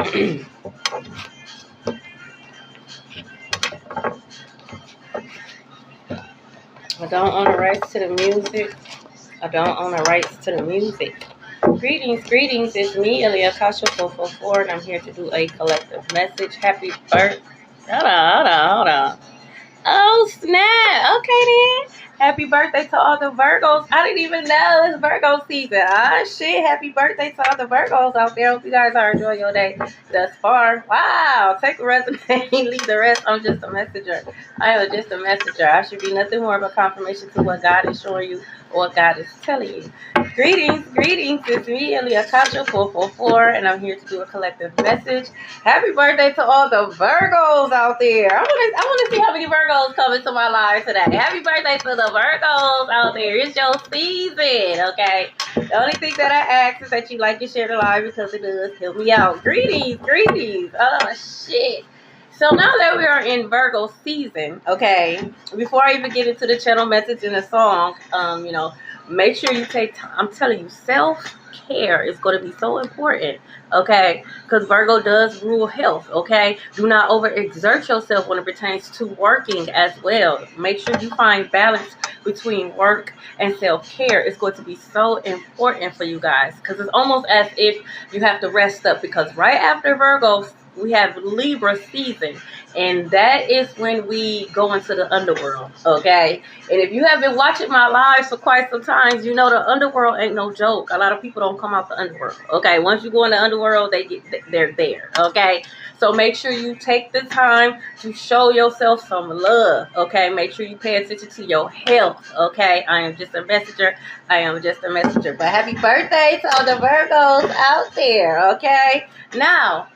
I don't own the rights to the music. I don't own the rights to the music. Greetings. It's me, Elia Kasha 444, and I'm here to do a collective message. Happy birthday. Hold on. Oh, snap. Okay, then. Happy birthday to all the Virgos. I didn't even know it's Virgo season. Shit. Happy birthday to all the Virgos out there. Hope you guys are enjoying your day thus far. Wow. Take the resume, leave the rest. I'm just a messenger. I am just a messenger. I should be nothing more of a confirmation to what God is showing you or what God is telling you. Greetings. It's me, Elia Kasha 444, and I'm here to do a collective message. Happy birthday to all the Virgos out there. I want to see how many Virgos come into my life today. Happy birthday to the Virgos out there. It's your season, okay? The only thing that I ask is that you like and share the live because it does help me out. Greetings. Oh, shit. So now that we are in Virgo season, okay, before I even get into the channel message and the song, make sure you take time. I'm telling you, self-care is going to be so important, okay, because Virgo does rule health, okay. Do not overexert yourself when it pertains to working as well. Make sure you find balance between work and self-care. It's going to be so important for you guys because it's almost as if you have to rest up, because right after Virgo we have Libra season, and that is when we go into the underworld, okay? And if you have been watching my lives for quite some time, you know the underworld ain't no joke. A lot of people don't come out the underworld, okay? Once you go in the underworld, they're there, okay? So make sure you take the time to show yourself some love, okay? Make sure you pay attention to your health, okay? I am just a messenger. But happy birthday to all the Virgos out there, okay? Now,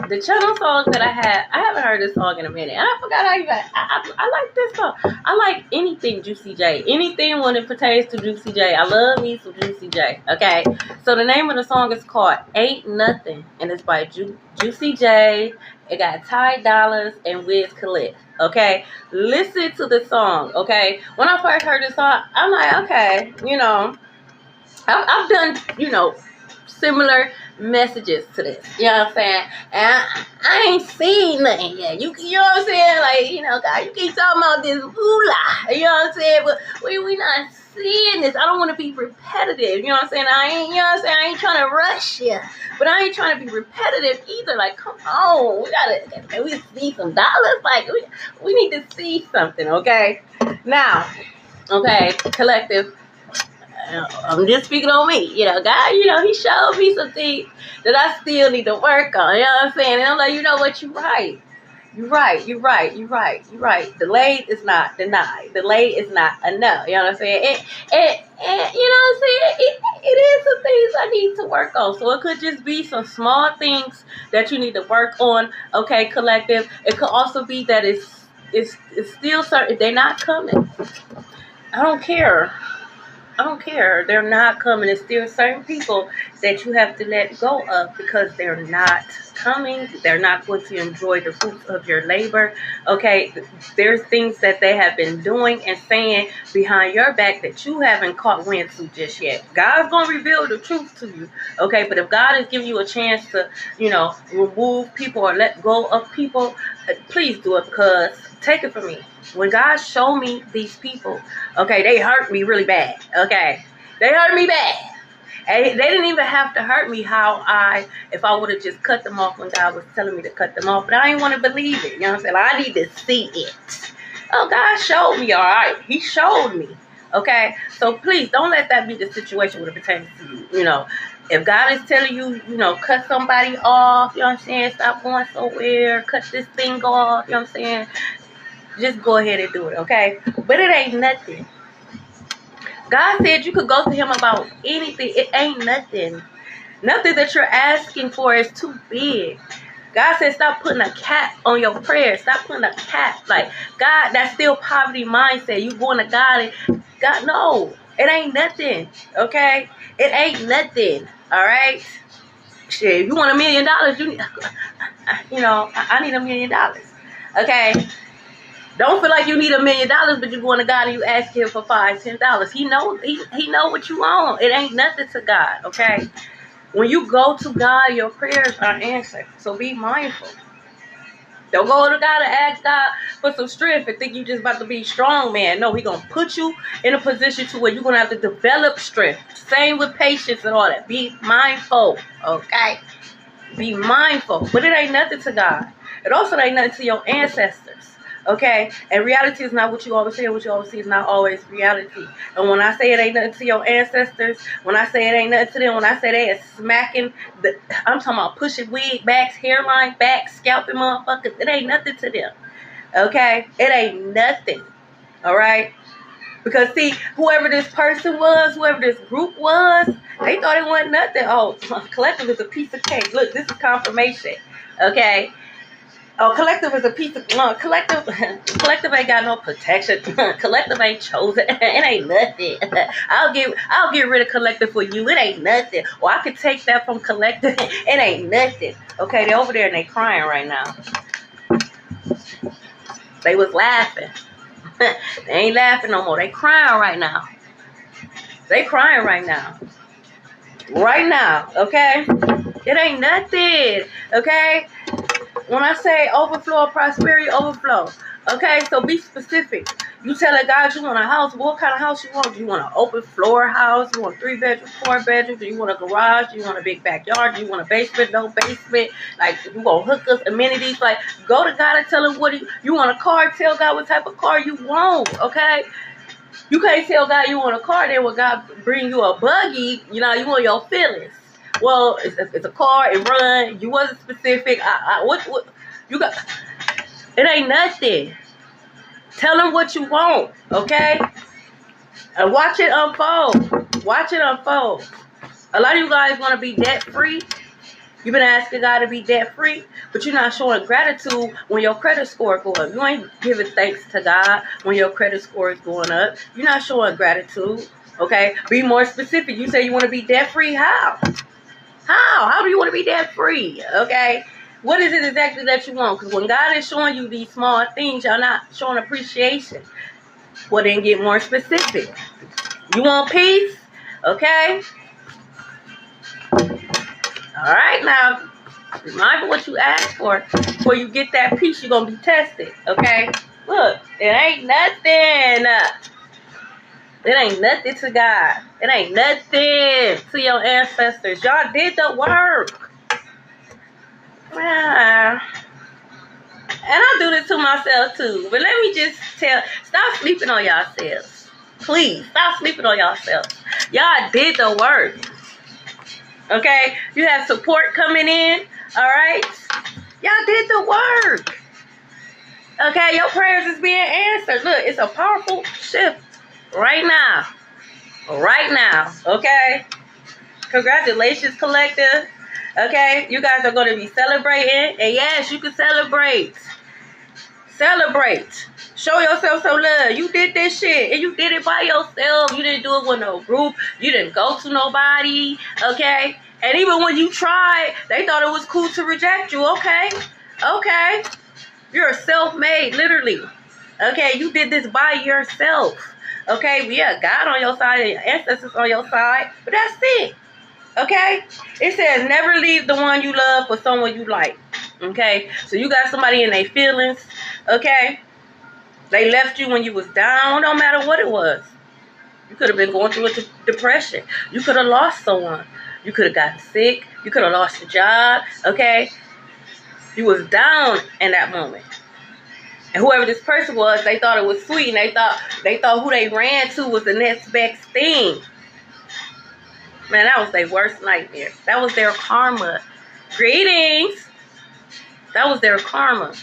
the channel song that I haven't heard this song in a minute, and I forgot how you got. I like this song. I like anything Juicy J. Anything when it pertains to Juicy J. I love me some Juicy J. Okay, so the name of the song is called Ain't Nothing, and it's by Juicy J. It got Ty Dolla and Wiz Khalifa. Okay, listen to the song. Okay, when I first heard this song, I'm like, okay, I've done, similar messages to this. You know what I'm saying? And I ain't seen nothing yet. You know what I'm saying? Like, God, you keep talking about this moolah. You know what I'm saying? But we not seeing this. I don't want to be repetitive. You know what I'm saying? I ain't trying to rush you. But I ain't trying to be repetitive either. Like, come on. We see some dollars. Like, we need to see something, okay? Now, okay, collective. I'm just speaking on me, God, he showed me some things that I still need to work on, you know what I'm saying? And I'm like, you know what, you're right. Delayed is not denied. Delayed is not enough, you know what I'm saying? And you know what I'm saying? It is some things I need to work on. So it could just be some small things that you need to work on, okay, collective. It could also be that it's still certain, they're not coming. I don't care. They're not coming. There's still certain people that you have to let go of because they're not coming. They're not going to enjoy the fruits of your labor. Okay, there's things that they have been doing and saying behind your back that you haven't caught wind to just yet. God's going to reveal the truth to you. Okay, but if God is giving you a chance to, remove people or let go of people, please do it, because take it from me. When God showed me these people, okay, they hurt me really bad. Okay, they hurt me bad. And they didn't even have to hurt me if I would have just cut them off when God was telling me to cut them off. But I didn't want to believe it. You know what I'm saying? I need to see it. Oh, God showed me, all right. He showed me. Okay, so please don't let that be the situation when it pertains to you. If God is telling you, cut somebody off, you know what I'm saying? Stop going somewhere, cut this thing off, you know what I'm saying? Just go ahead and do it, okay? But it ain't nothing. God said you could go to him about anything. It ain't nothing. Nothing that you're asking for is too big. God said stop putting a cap on your prayers. Stop putting a cap. Like, God, that's still poverty mindset. You going to God and God, no. It ain't nothing, okay? It ain't nothing, all right? Shit, if you want $1 million, you need, I need $1 million, okay? Don't feel like you need $1 million, but you're going to God and you ask him for $5, $10. He know what you want. It ain't nothing to God, okay? When you go to God, your prayers are answered. So be mindful. Don't go to God and ask God for some strength and think you just about to be strong, man. No, He gonna put you in a position to where you're gonna have to develop strength. Same with patience and all that. Be mindful, okay? Be mindful. But it ain't nothing to God. It also ain't nothing to your ancestors. Okay? And reality is not what you always say. What you always see is not always reality. And when I say it ain't nothing to your ancestors, when I say it ain't nothing to them, when I say they are smacking I'm talking about pushing wig backs, hairline backs, scalping motherfuckers, it ain't nothing to them. Okay? It ain't nothing. Alright? Because see, whoever this person was, whoever this group was, they thought it wasn't nothing. Oh, collective is a piece of cake. Look, this is confirmation. Okay? Oh, collective is a piece of collective ain't got no protection. Collective ain't chosen. It ain't nothing. I'll get rid of collective for you. It ain't nothing. Or I could take that from collective. It ain't nothing. Okay, they over there and they crying right now. They was laughing. They ain't laughing no more. They crying right now. They crying right now. Right now, okay? It ain't nothing, okay? When I say overflow, prosperity, overflow, okay? So be specific. You telling God you want a house. What kind of house you want? Do you want an open floor house? You want 3 bedrooms, 4 bedrooms? Do you want a garage? Do you want a big backyard? Do you want a basement? No basement? Like, you want hookers, amenities? Like, go to God and tell him what you want a car. Tell God what type of car you want, okay? You can't tell God you want a car, then when God bring you a buggy, you want your feelings. Well, it's a car, it run. You wasn't specific. What you got? It ain't nothing. Tell him what you want, okay? And watch it unfold. Watch it unfold. A lot of you guys want to be debt free. You've been asking God to be debt free, but you're not showing gratitude when your credit score goes up. You ain't giving thanks to God when your credit score is going up. You're not showing gratitude. Okay? Be more specific. You say you want to be debt free. How? How do you want to be debt free? Okay? What is it exactly that you want? Because when God is showing you these small things, y'all not showing appreciation. Well, then get more specific. You want peace? Okay? All right, now, remember what you asked for. Before you get that peace, you're going to be tested, okay? Look, it ain't nothing. It ain't nothing to God. It ain't nothing to your ancestors. Y'all did the work. And I do this to myself, too. But let me just stop sleeping on yourselves. Please, stop sleeping on yourselves. Y'all did the work. Okay, you have support coming in, all right? Y'all did the work. Okay, your prayers is being answered. Look, it's a powerful shift right now. Right now, okay? Congratulations, collective. Okay, you guys are going to be celebrating. And yes, you can celebrate. Celebrate. Show yourself some love. You did this shit, and you did it by yourself. You didn't do it with no group. You didn't go to nobody, okay? And even when you tried, they thought it was cool to reject you, okay? Okay. You're self-made, literally. Okay, you did this by yourself. Okay, we got God on your side and your ancestors on your side, but that's it. Okay? It says never leave the one you love for someone you like. Okay? So you got somebody in their feelings, okay? They left you when you was down, no matter what it was. You could have been going through a depression. You could have lost someone. You could have gotten sick. You could have lost your job, okay? You was down in that moment. And whoever this person was, they thought it was sweet, and they thought who they ran to was the next best thing. Man, that was their worst nightmare. That was their karma. Greetings. That was their karma.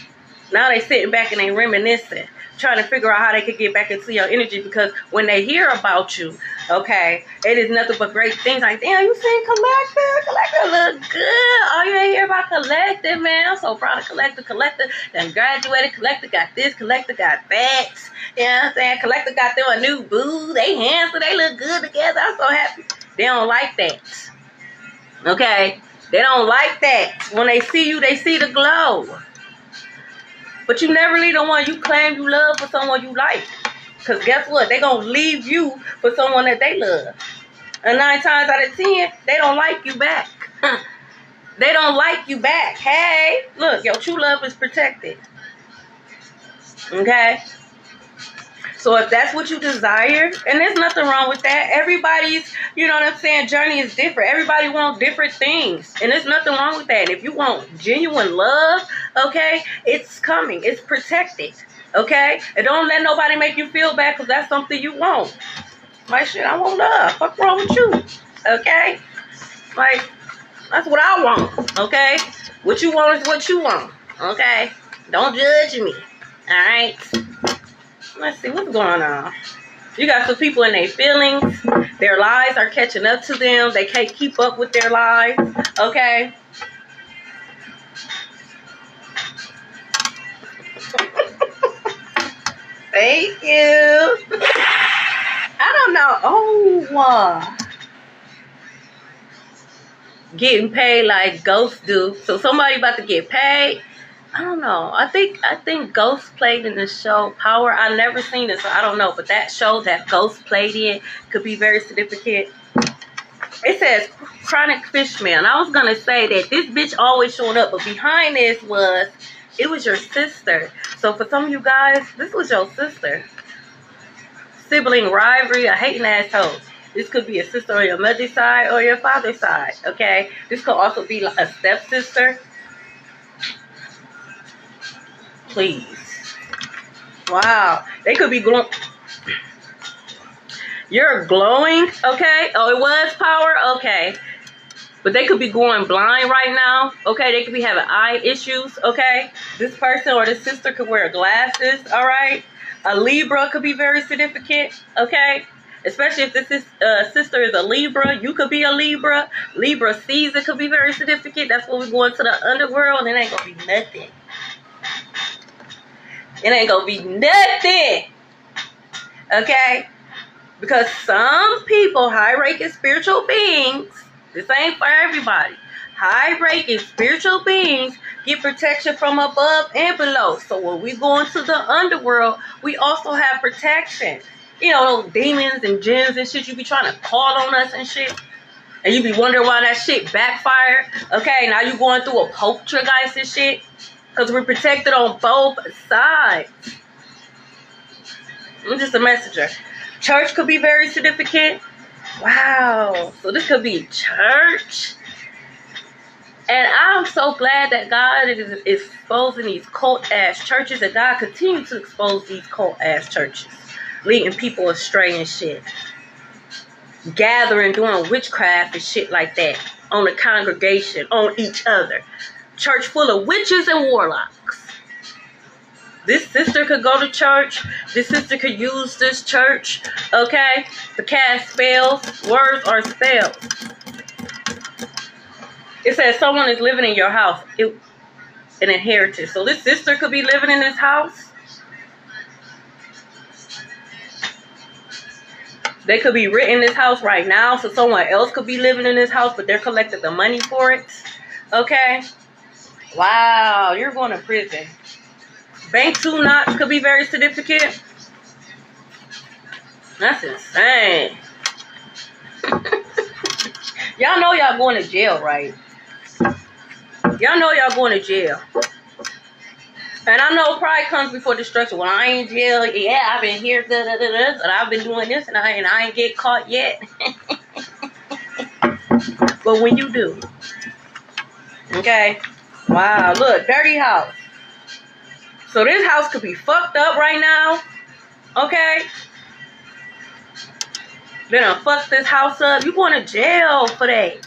Now they sitting back and they reminiscing, trying to figure out how they could get back into your energy, because when they hear about you, okay, it is nothing but great things. Like, damn, you seen Collective? Collective look good. Oh, you ain't hear about Collective, man. I'm so proud of Collective. Collective done graduated. Collective got this. Collective got that. You know what I'm saying? Collective got them a new boo. They handsome. They look good together. I'm so happy. They don't like that. Okay? They don't like that. When they see you, they see the glow. But you never leave the one you claim you love for someone you like. Because guess what? They're going to leave you for someone that they love. And 9 times out of 10, they don't like you back. They don't like you back. Hey, look, your true love is protected. Okay? So if that's what you desire, and there's nothing wrong with that. Everybody's, you know what I'm saying, journey is different. Everybody wants different things. And there's nothing wrong with that. And if you want genuine love, okay, it's coming. It's protected. Okay? And don't let nobody make you feel bad because that's something you want. Like, shit, I want love. What's wrong with you? Okay? Like, that's what I want. Okay? What you want is what you want. Okay? Don't judge me. Alright? Let's see what's going on. You got some people in their feelings. Their lies are catching up to them. They can't keep up with their lies. Okay? Thank you. I don't know. Oh, getting paid like ghosts do. So somebody about to get paid. I don't know. I think Ghost played in the show Power. I never seen it, so I don't know. But that show that Ghost played in could be very significant. It says Chronic Fishman. I was gonna say that this bitch always showing up, but behind this was your sister. So for some of you guys, this was your sister. Sibling rivalry, a hating asshole. This could be a sister on your mother's side or your father's side. Okay, this could also be like a stepsister. Please. Wow. They could be glowing. You're glowing, okay? Oh, it was Power? Okay. But they could be going blind right now, okay? They could be having eye issues, okay? This person or this sister could wear glasses, all right? A Libra could be very significant, okay? Especially if this sister is a Libra. You could be a Libra. Libra season could be very significant. That's when we go into the underworld and it ain't going to be nothing. It ain't gonna be nothing. Okay? Because some people, high-ranking spiritual beings, this ain't for everybody. High-ranking spiritual beings get protection from above and below. So when we go into the underworld, we also have protection. You know, those demons and jinns and shit, you be trying to call on us and shit. And you be wondering why that shit backfired. Okay, now you going through a poltergeist and shit. Because we're protected on both sides. I'm just a messenger. Church could be very significant. Wow. So this could be church. And I'm so glad that God is exposing these cult-ass churches. And God continues to expose these cult-ass churches. Leading people astray and shit. Gathering, doing witchcraft and shit like that. On the congregation. On each other. Church full of witches and warlocks. This sister could go to church. This sister could use this church, okay, to cast spells, words, or spells. It says someone is living in your house. An inheritance. So this sister could be living in this house. They could be written in this house right now. So someone else could be living in this house, but they're collecting the money for it. Okay. Wow, you're going to prison. Bank 2 knots could be very significant. That's insane. Y'all know y'all going to jail, right? Y'all know y'all going to jail. And I know pride comes before destruction. Well, I ain't in jail. Yeah, I've been here, and I've been doing this, and I ain't get caught yet. But when you do, okay? Wow, look, dirty house. So this house could be fucked up right now. Okay? They done fucked this house up. You going to jail for that.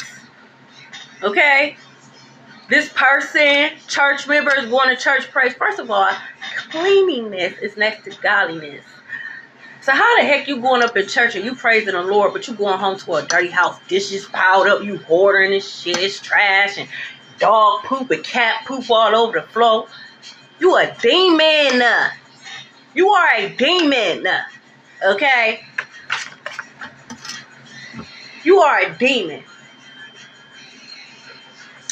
Okay? This person, church member, is going to church praise. First of all, cleanliness is next to godliness. So how the heck you going up in church and you praising the Lord, but you going home to a dirty house, dishes piled up, you hoarding this shit, it's trash, and dog poop and cat poop all over the floor. You a demon. You are a demon. Okay? You are a demon.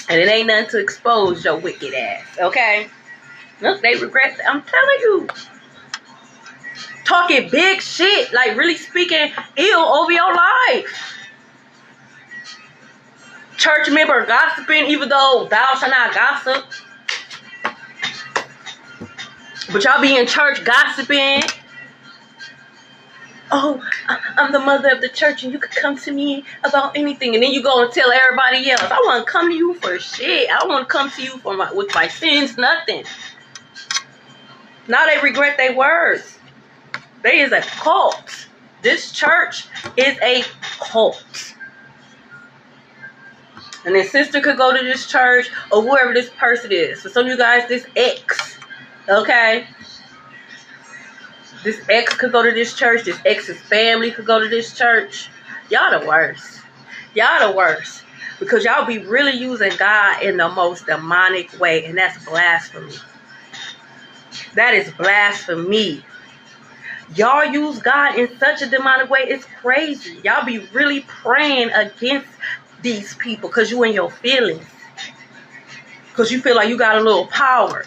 And it ain't nothing to expose your wicked ass. Okay? Look, they regret that. I'm telling you. Talking big shit. Like really speaking ill over your life. church member gossiping, even though thou shalt not gossip. But y'all be in church gossiping. Oh, I'm the mother of the church and you could come to me about anything. And then you go and tell everybody else. I want to come to you for shit. I don't want to come to you for with my sins, nothing. Now they regret their words. They is a cult. This church is a cult. And then sister could go to this church or whoever this person is. For some of you guys, this ex. Okay? This ex could go to this church. This ex's family could go to this church. Y'all the worst. Y'all the worst. Because y'all be really using God in the most demonic way. And that's blasphemy. That is blasphemy. Y'all use God in such a demonic way. It's crazy. Y'all be really praying against these people because you in your feelings. Because you feel like you got a little power.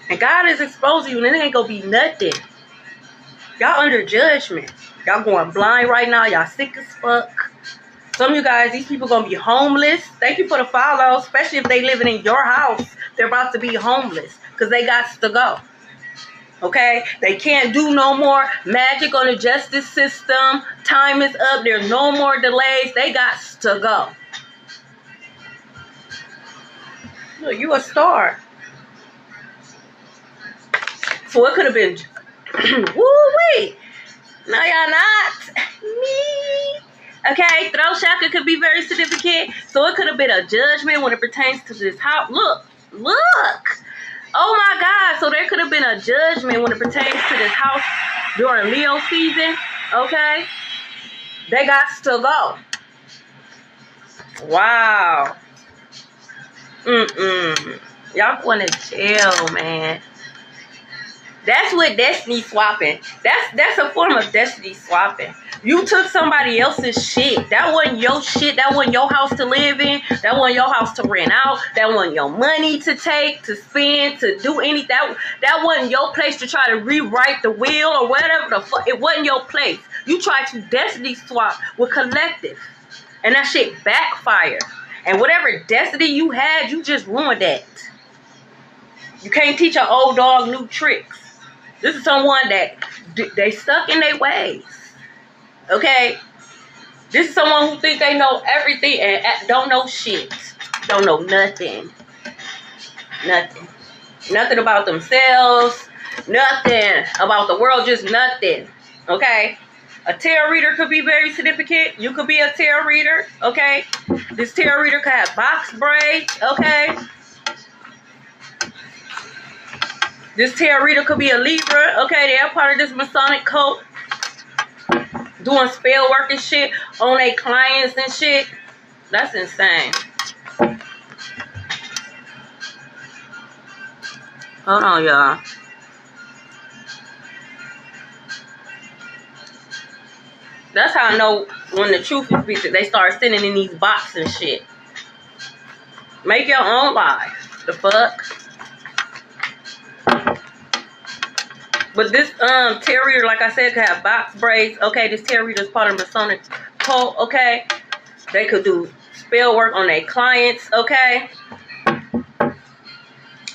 And God is exposing you and it ain't gonna be nothing. Y'all under judgment. Y'all going blind right now. Y'all sick as fuck. Some of you guys, these people gonna be homeless. Thank you for the follow. Especially if they living in your house. They're about to be homeless. Because they got to go. Okay? They can't do no more magic on the justice system. Time is up. There's no more delays. They got to go. Look, you a star. So it could have been, woo-wee. No, y'all not. Me. Okay, throw shaka could be very significant. So it could have been a judgment when it pertains to this house. Look. Oh my God. So there could have been a judgment when it pertains to this house during Leo season. Okay. They got to go. Wow. Y'all going to jail, man. That's what destiny swapping. That's a form of destiny swapping. You took somebody else's shit. That wasn't your shit. That wasn't your house to live in. That wasn't your house to rent out. That wasn't your money to take, to spend, to do anything. That wasn't your place to try to rewrite the wheel or whatever the fuck. It wasn't your place. You tried to destiny swap with collective. And that shit backfired. And whatever destiny you had, you just ruined that. You can't teach an old dog new tricks. This is someone that they stuck in their ways. Okay? This is someone who think they know everything and don't know shit. Don't know nothing. Nothing. Nothing about themselves. Nothing about the world. Just nothing. Okay? A tarot reader could be very significant. You could be a tarot reader. Okay? This tarot reader could have box braids. Okay? This tarot reader could be a Libra. Okay, they're part of this Masonic cult. Doing spell work and shit on their clients and shit. That's insane. Hold on, y'all. That's how I know when the truth is beat. They start sending in these boxes and shit. Make your own life. The fuck? But this tarot reader, like I said, could have box braids. Okay, this tarot reader is part of the Masonic cult. Okay, they could do spell work on their clients. Okay,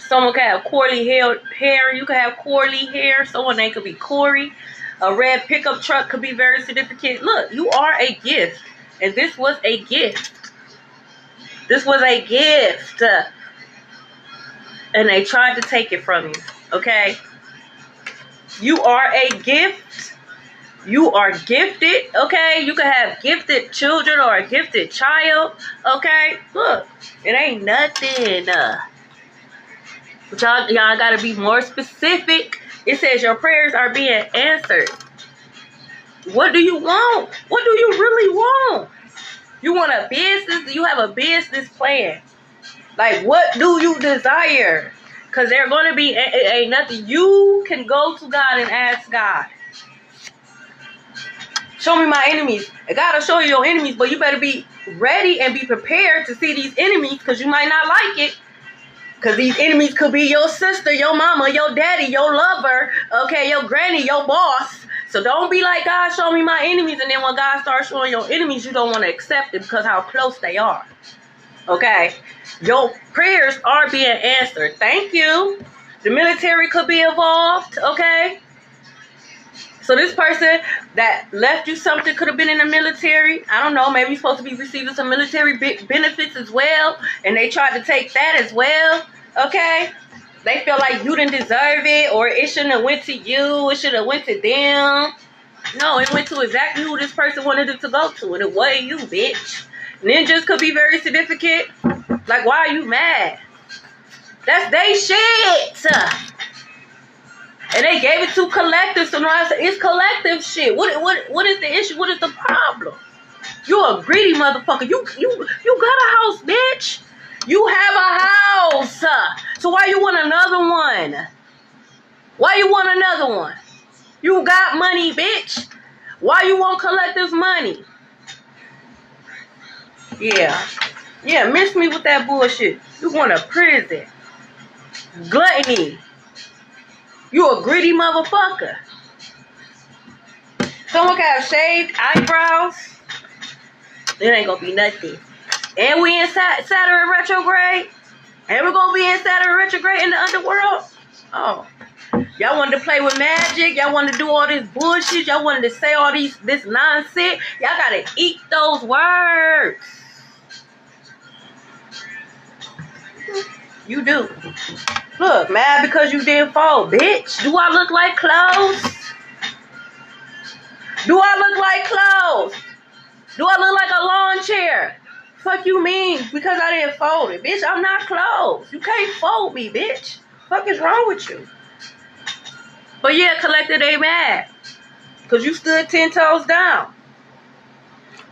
someone could have curly hair. You could have curly hair. Someone name could be Corey. A red pickup truck could be very significant. Look, you are a gift, and this was a gift. This was a gift, and they tried to take it from you. Okay. You are a gift. You are gifted, okay? You can have gifted children or a gifted child, okay? Look, it ain't nothing. But y'all got to be more specific. It says your prayers are being answered. What do you want? What do you really want? You want a business? You have a business plan. Like, what do you desire? Because they're going to be, ain't nothing. You can go to God and ask God. Show me my enemies. And God will show you your enemies, but you better be ready and be prepared to see these enemies because you might not like it. Because these enemies could be your sister, your mama, your daddy, your lover, okay, your granny, your boss. So don't be like, God, show me my enemies. And then when God starts showing your enemies, you don't want to accept it because how close they are. Okay? Your prayers are being answered. Thank you. The military could be involved. Okay? So this person that left you something could have been in the military. I don't know. Maybe you're supposed to be receiving some military benefits as well. And they tried to take that as well. Okay? They feel like you didn't deserve it, or it shouldn't have went to you. It should have went to them. No, it went to exactly who this person wanted it to go to, and it wasn't you, bitch. Ninjas could be very significant. Like, why are you mad? That's they shit. And they gave it to collective, so now I say it's collective shit. What is the issue? What is the problem? You a greedy motherfucker. You got a house, bitch. You have a house. So why you want another one? Why you want another one? You got money, bitch. Why you won't collect this money? Yeah, miss me with that bullshit. You going to prison. Gluttony. You a greedy motherfucker. Someone can have shaved eyebrows. It ain't gonna be nothing. And we in Saturn retrograde. And we're gonna be in Saturn retrograde in the underworld. Oh. Y'all wanted to play with magic. Y'all wanted to do all this bullshit. Y'all wanted to say all this nonsense. Y'all gotta eat those words. You do. Look, mad because you didn't fold, bitch. Do I look like clothes? Do I look like clothes? Do I look like a lawn chair? Fuck you mean because I didn't fold it, bitch? I'm not clothes. You can't fold me, bitch. Fuck is wrong with you? But yeah, collective, they mad. Because you stood 10 toes down.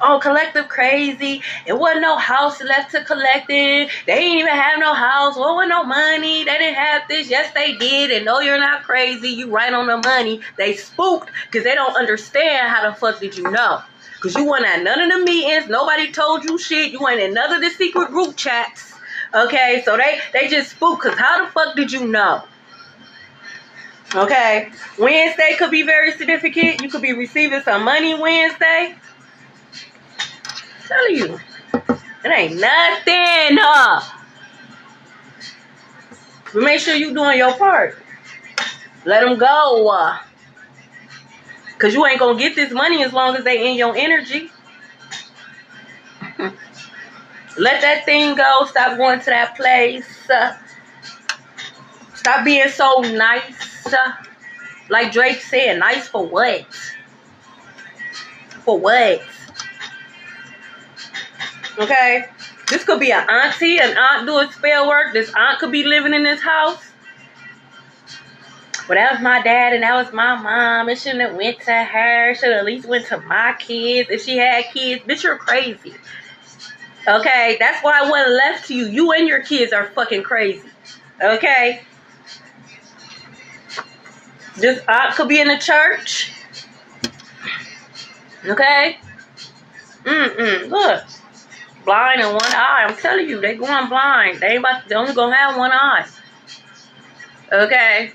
Oh, collective crazy. It wasn't no house left to collective. They didn't even have no house. What with no money? They didn't have this. Yes, they did. And no, you're not crazy. You right on the money. They spooked because they don't understand how the fuck did you know. Because you weren't at none of the meetings. Nobody told you shit. You weren't in none of the secret group chats. Okay, so they just spooked because how the fuck did you know? Okay, Wednesday could be very significant. You could be receiving some money Wednesday. I'm telling you, it ain't nothing. But make sure you doing your part. Let them go. Because you ain't going to get this money as long as they in your energy. Let that thing go. Stop going to that place. Stop being so nice. Like Drake said, nice for what? For what? Okay? This could be an auntie, an aunt doing spell work. This aunt could be living in this house. But that was my dad and that was my mom. It shouldn't have went to her. It should have at least went to my kids. If she had kids, bitch, you're crazy. Okay? That's why it wasn't left to you. You and your kids are fucking crazy. Okay? This aunt could be in the church. Okay? Look. Blind in one eye. I'm telling you, they going blind. They only gonna have one eye. Okay?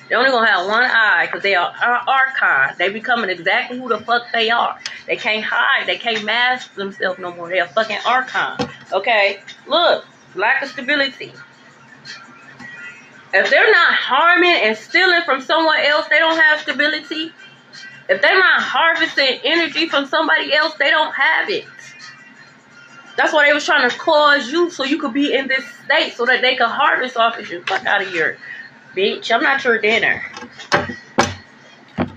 They only gonna have one eye because they are archon. They becoming exactly who the fuck they are. They can't hide. They can't mask themselves no more. They are fucking archon. Okay? Look. Lack of stability. If they're not harming and stealing from someone else, they don't have stability. If they're not harvesting energy from somebody else, they don't have it. That's why they was trying to cause you so you could be in this state so that they could harvest off of you. Fuck out of here, bitch. I'm not your dinner.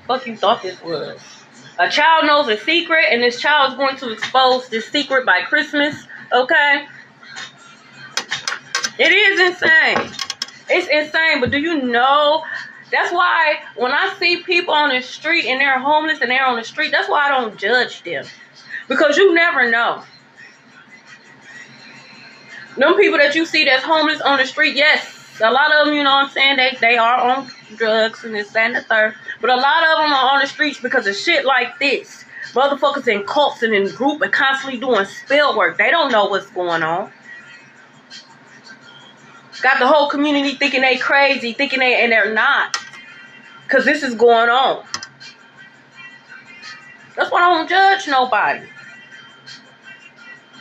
Fuck you thought this was. A child knows a secret and this child is going to expose this secret by Christmas. Okay? It is insane. It's insane, but do you know? That's why when I see people on the street and they're homeless and they're on the street, that's why I don't judge them. Because you never know. Them people that you see that's homeless on the street, yes, a lot of them, you know what I'm saying, they are on drugs and this, that, and the third. But a lot of them are on the streets because of shit like this. Motherfuckers in cults and in group and constantly doing spell work. They don't know what's going on. Got the whole community thinking they crazy, and they're not. Because this is going on. That's why I don't judge nobody.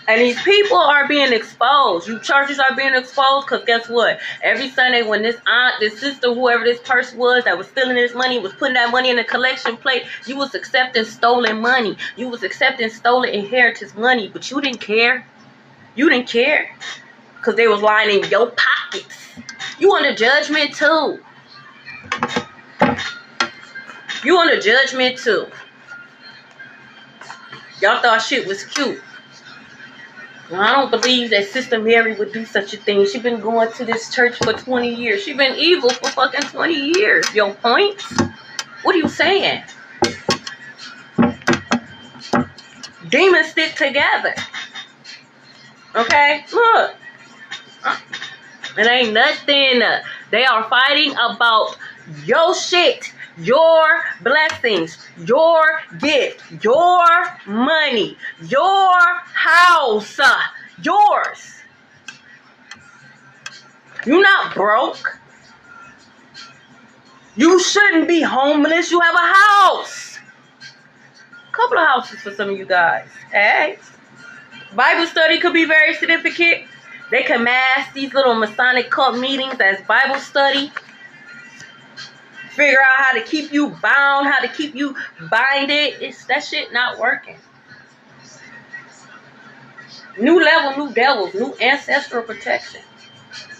And these people are being exposed. You churches are being exposed because guess what? Every Sunday when this aunt, this sister, whoever this person was that was stealing this money, was putting that money in a collection plate, you was accepting stolen money. You was accepting stolen inheritance money, but you didn't care. You didn't care because they was lying in your pockets. You under judgment too. You under judgment too. Y'all thought shit was cute. Well, I don't believe that Sister Mary would do such a thing. She been going to this church for 20 years. She been evil for fucking 20 years. Your point? What are you saying? Demons stick together. Okay? Look. It ain't nothing. They are fighting about your shit. Your blessings, your gift, your money, your house, yours. You're not broke. You shouldn't be homeless. You have a house. A couple of houses for some of you guys. Hey. Bible study could be very significant. They can mask these little Masonic cult meetings as Bible study. Figure out how to keep you bound, how to keep you binded. That shit not working. New level, new devils, new ancestral protection.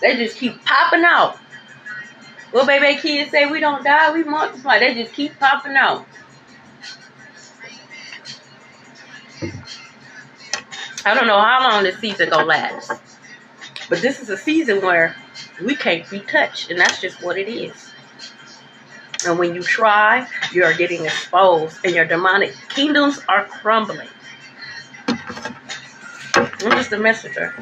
They just keep popping out. Well, baby kids say we don't die, we multiply. They just keep popping out. I don't know how long this season gonna last. But this is a season where we can't be touched. And that's just what it is. And when you try, you are getting exposed. And your demonic kingdoms are crumbling. I'm just a messenger.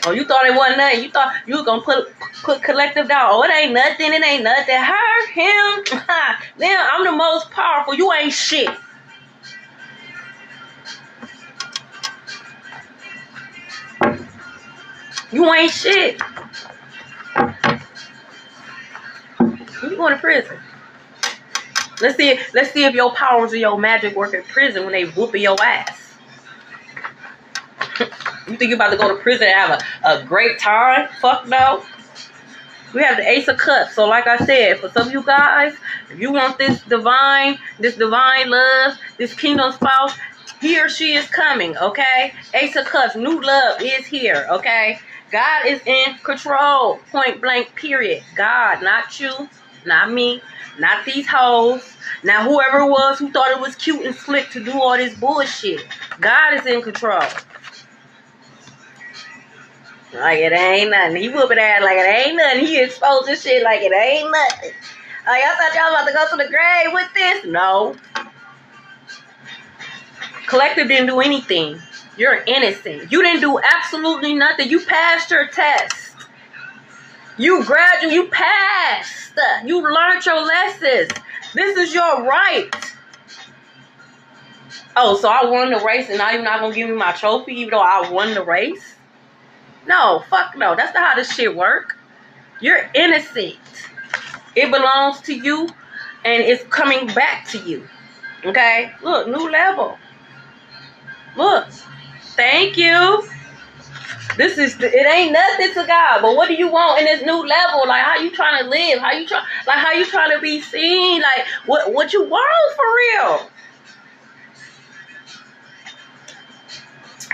Oh, you thought it wasn't nothing. You thought you were going to put collective down. Oh, it ain't nothing. It ain't nothing. Her, him. Damn, I'm the most powerful. You ain't shit. You ain't shit. You going to prison. Let's see if your powers or your magic work in prison when they whooping your ass. You think you're about to go to prison and have a great time? Fuck no. We have the Ace of Cups. So like I said, for some of you guys, if you want this divine love, this kingdom spouse, he or she is coming, okay? Ace of Cups, new love is here, okay? God is in control, point blank, period. God, not you, not me, not these hoes, not whoever it was who thought it was cute and slick to do all this bullshit. God is in control. Like it ain't nothing. He whooping ass like it ain't nothing. He exposed this shit like it ain't nothing. Oh, y'all thought y'all about to go to the grave with this? No. Collective didn't do anything. You're innocent. You didn't do absolutely nothing. You passed your test. You graduated. You passed. You learned your lessons. This is your right. Oh, so I won the race and now you're not going to give me my trophy even though I won the race? No, fuck no. That's not how this shit work. You're innocent. It belongs to you and it's coming back to you. Okay? Look, new level. Look. Thank you. It ain't nothing to God, but what do you want in this new level? Like, how you trying to live? How you trying to be seen? Like, what you want for real?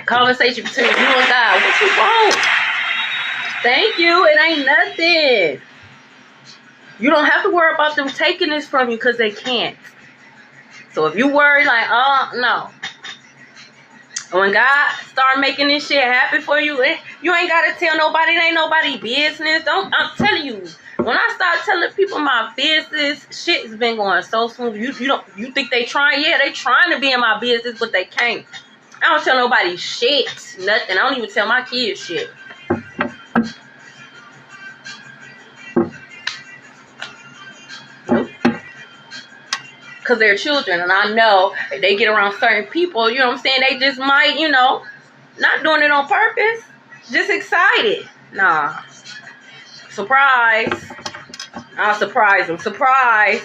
Conversation between you and God. What you want? Thank you. It ain't nothing. You don't have to worry about them taking this from you because they can't. So if you worry like, no. When God start making this shit happen for you, you ain't got to tell nobody. It ain't nobody business. I'm telling you. When I start telling people my business, shit has been going so smooth. You think they trying? Yeah, they trying to be in my business, but they can't. I don't tell nobody shit. Nothing. I don't even tell my kids shit. Nope. Because they're children. And I know if they get around certain people, you know what I'm saying? They just might, not doing it on purpose. Just excited. Nah. Surprise. I'll surprise them. Surprise.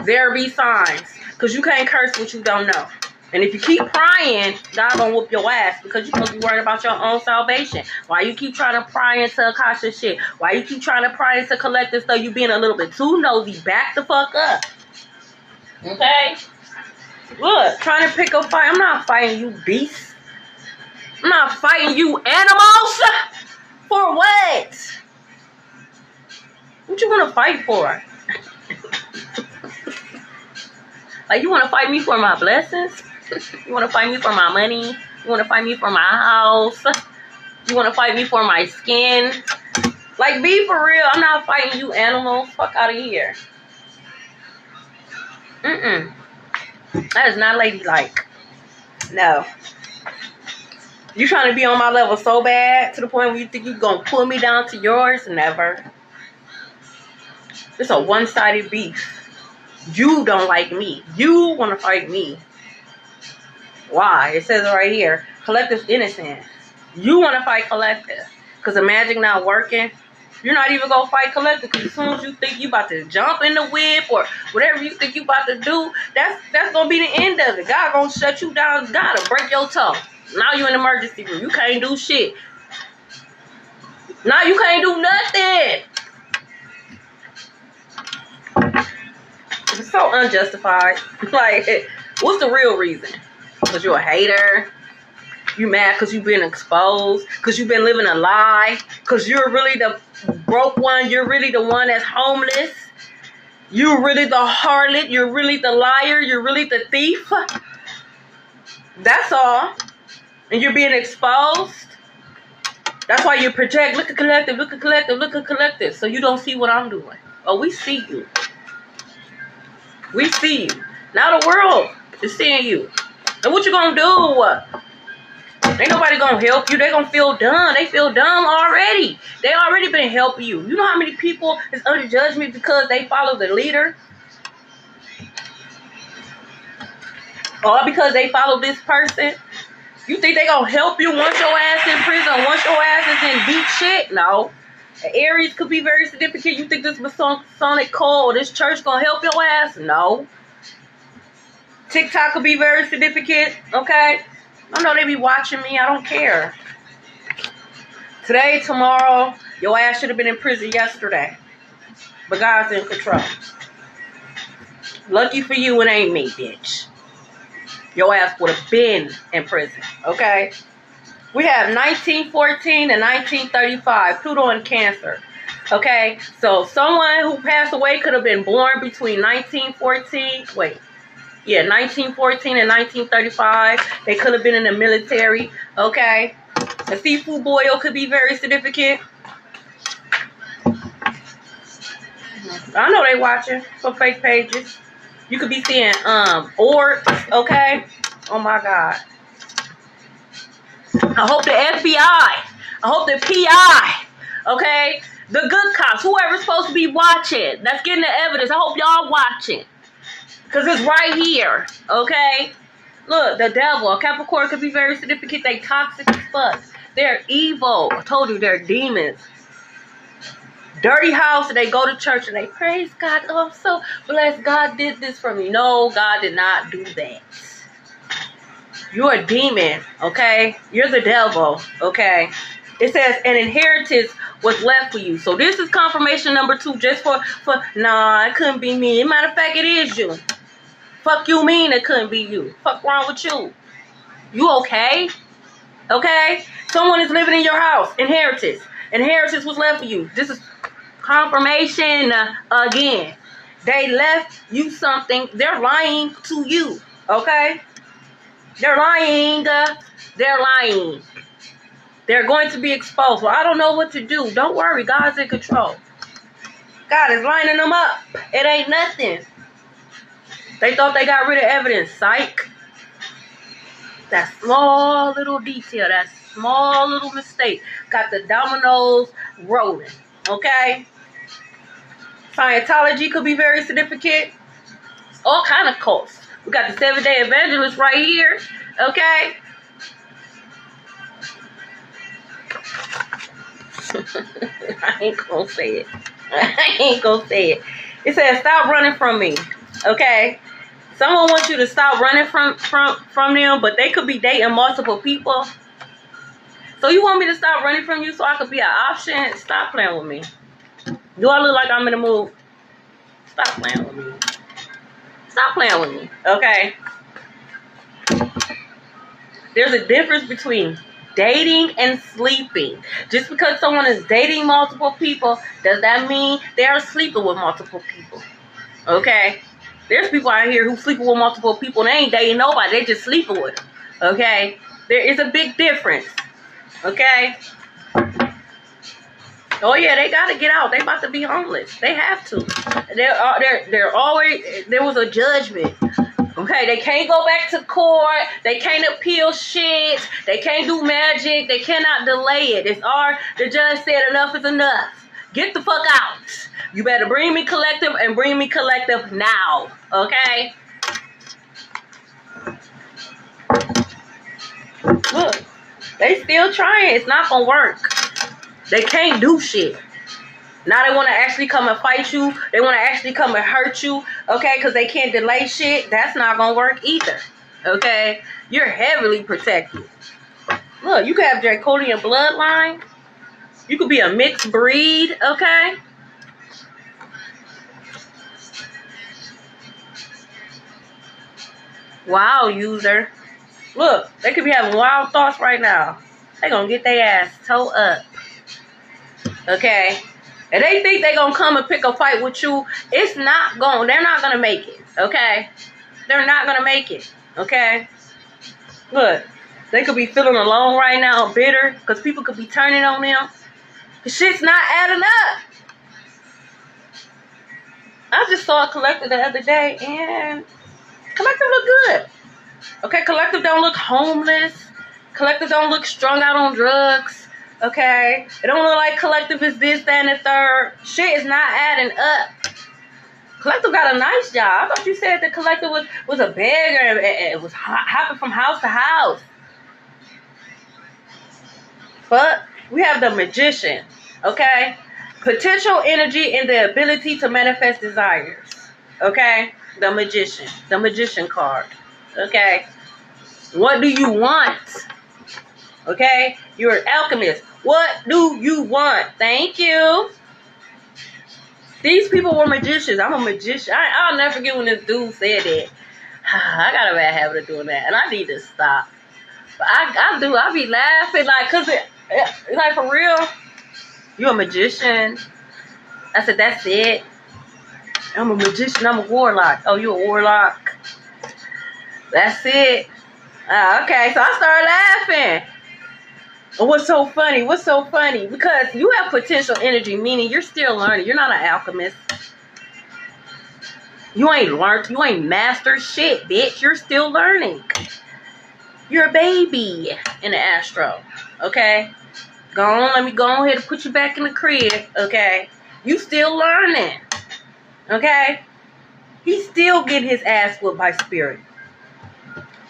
There be signs. Because you can't curse what you don't know. And if you keep prying, God gonna whoop your ass because you're supposed to be worried about your own salvation. Why you keep trying to pry into Akasha shit? Why you keep trying to pry into collective stuff? You being a little bit too nosy. Back the fuck up. Okay? Look, trying to pick a fight. I'm not fighting you, beast. I'm not fighting you, animals. For what? What you want to fight for? Like, you want to fight me for my blessings? You want to fight me for my money? You want to fight me for my house? You want to fight me for my skin? Like, be for real. I'm not fighting you, animals. Fuck out of here. That is not ladylike. No. You trying to be on my level so bad to the point where you think you're going to pull me down to yours? Never. It's a one-sided beef. You don't like me. You want to fight me. Why? It says it right here. Collective's innocent. You want to fight collective. Because the magic not working. You're not even going to fight collective. Because as soon as you think you about to jump in the whip or whatever you think you about to do, that's going to be the end of it. God going to shut you down. God will break your toe. Now you in the emergency room. You can't do shit. Now you can't do nothing. It's so unjustified. Like, what's the real reason? Because you're a hater? You mad because you've been exposed? Because you've been living a lie? Because you're really the broke one? You're really the one that's homeless? You're really the harlot? You're really the liar? You're really the thief? That's all. And you're being exposed? That's why you project, look at collective, look at collective, look at collective. So you don't see what I'm doing. Oh, we see you. We see you. Now the world is seeing you. And what you gonna do? Ain't nobody gonna help you. They gonna feel dumb. They feel dumb already. They already been helping you. You know how many people is under judgment because they follow the leader? Or because they follow this person? You think they gonna help you once your ass in prison, once your ass is in deep shit? No. Aries could be very significant. You think this Masonic code or this church gonna help your ass? No. TikTok could be very significant. Okay? I know they be watching me. I don't care. Today, tomorrow, your ass should have been in prison yesterday. But God's in control. Lucky for you, it ain't me, bitch. Your ass would have been in prison. Okay? We have 1914 and 1935, Pluto and Cancer. Okay, so someone who passed away could have been born between 1914 and 1935. They could have been in the military. Okay, a Sifu boil could be very significant. I know they watching some fake pages. You could be seeing orbs. Okay, oh my God. I hope the FBI, I hope the PI, okay, the good cops, whoever's supposed to be watching, that's getting the evidence, I hope y'all watching, because it's right here, okay? Look, the devil, Capricorn could be very significant. They toxic as fuck. They're evil. I told you, they're demons. Dirty house, and they go to church and they praise God. Oh, I'm so blessed. God did this for me. No, God did not do that. You're a demon, okay? You're the devil, okay? It says an inheritance was left for you. So this is confirmation number 2 just for nah, it couldn't be me. Matter of fact, it is you. Fuck you mean it couldn't be you. Fuck wrong with you? You okay? Okay? Someone is living in your house. Inheritance. Inheritance was left for you. This is confirmation again. They left you something. They're lying to you, okay? They're lying. They're lying. They're going to be exposed. Well, I don't know what to do. Don't worry. God's in control. God is lining them up. It ain't nothing. They thought they got rid of evidence. Psych. That small little detail. That small little mistake. Got the dominoes rolling. Okay? Scientology could be very significant. All kind of cults. We got the 7-Day Evangelist right here. Okay? I ain't gonna say it. I ain't gonna say it. It says, stop running from me. Okay? Someone wants you to stop running from them, but they could be dating multiple people. So you want me to stop running from you so I could be an option? Stop playing with me. Do I look like I'm in the mood? Stop playing with me. Stop playing with me, okay? There's a difference between dating and sleeping. Just because someone is dating multiple people, does that mean they are sleeping with multiple people? Okay? There's people out here who sleeping with multiple people and they ain't dating nobody. They just sleeping with them. Okay? There is a big difference. Okay? Oh yeah, they gotta get out. They about to be homeless. They have to. They're always, there was a judgment. Okay, they can't go back to court. They can't appeal shit. They can't do magic. They cannot delay it. The judge said enough is enough. Get the fuck out. You better bring me collective and bring me collective now. Okay? Look, they still trying. It's not gonna work. They can't do shit. Now they want to actually come and fight you. They want to actually come and hurt you. Okay? Because they can't delay shit. That's not going to work either. Okay? You're heavily protected. Look, you could have draconian bloodline. You could be a mixed breed. Okay? Wow, user. Look, they could be having wild thoughts right now. They going to get their ass towed up. Okay? And they think they're going to come and pick a fight with you. They're not going to make it. Okay? They're not going to make it. Okay? Look, they could be feeling alone right now, bitter, because people could be turning on them. The shit's not adding up. I just saw a collective the other day, and collective look good. Okay? Collective don't look homeless. Collective don't look strung out on drugs. Okay, it don't look like collective is this, that, and the third. Shit is not adding up. Collective got a nice job. I thought you said the collective was a beggar and it was hopping from house to house. But we have the magician. Okay, potential energy and the ability to manifest desires. Okay, the magician card. Okay, what do you want? Okay, you're an alchemist. What do you want? Thank you. These people were magicians. I'm a magician. I'll never forget when this dude said that. I got a bad habit of doing that, and I need to stop. But I do. I be laughing like, cause it's like for real. You a magician? I said that's it. I'm a magician. I'm a warlock. Oh, you a warlock? That's it. Okay, so I started laughing. What's so funny? Because you have potential energy, meaning you're still learning. You're not an alchemist. You ain't learned. You ain't mastered shit, bitch. You're still learning. You're a baby in the astro. Okay? Go on. Let me go on here to put you back in the crib. Okay? You still learning. Okay? He's still getting his ass whooped by spirit.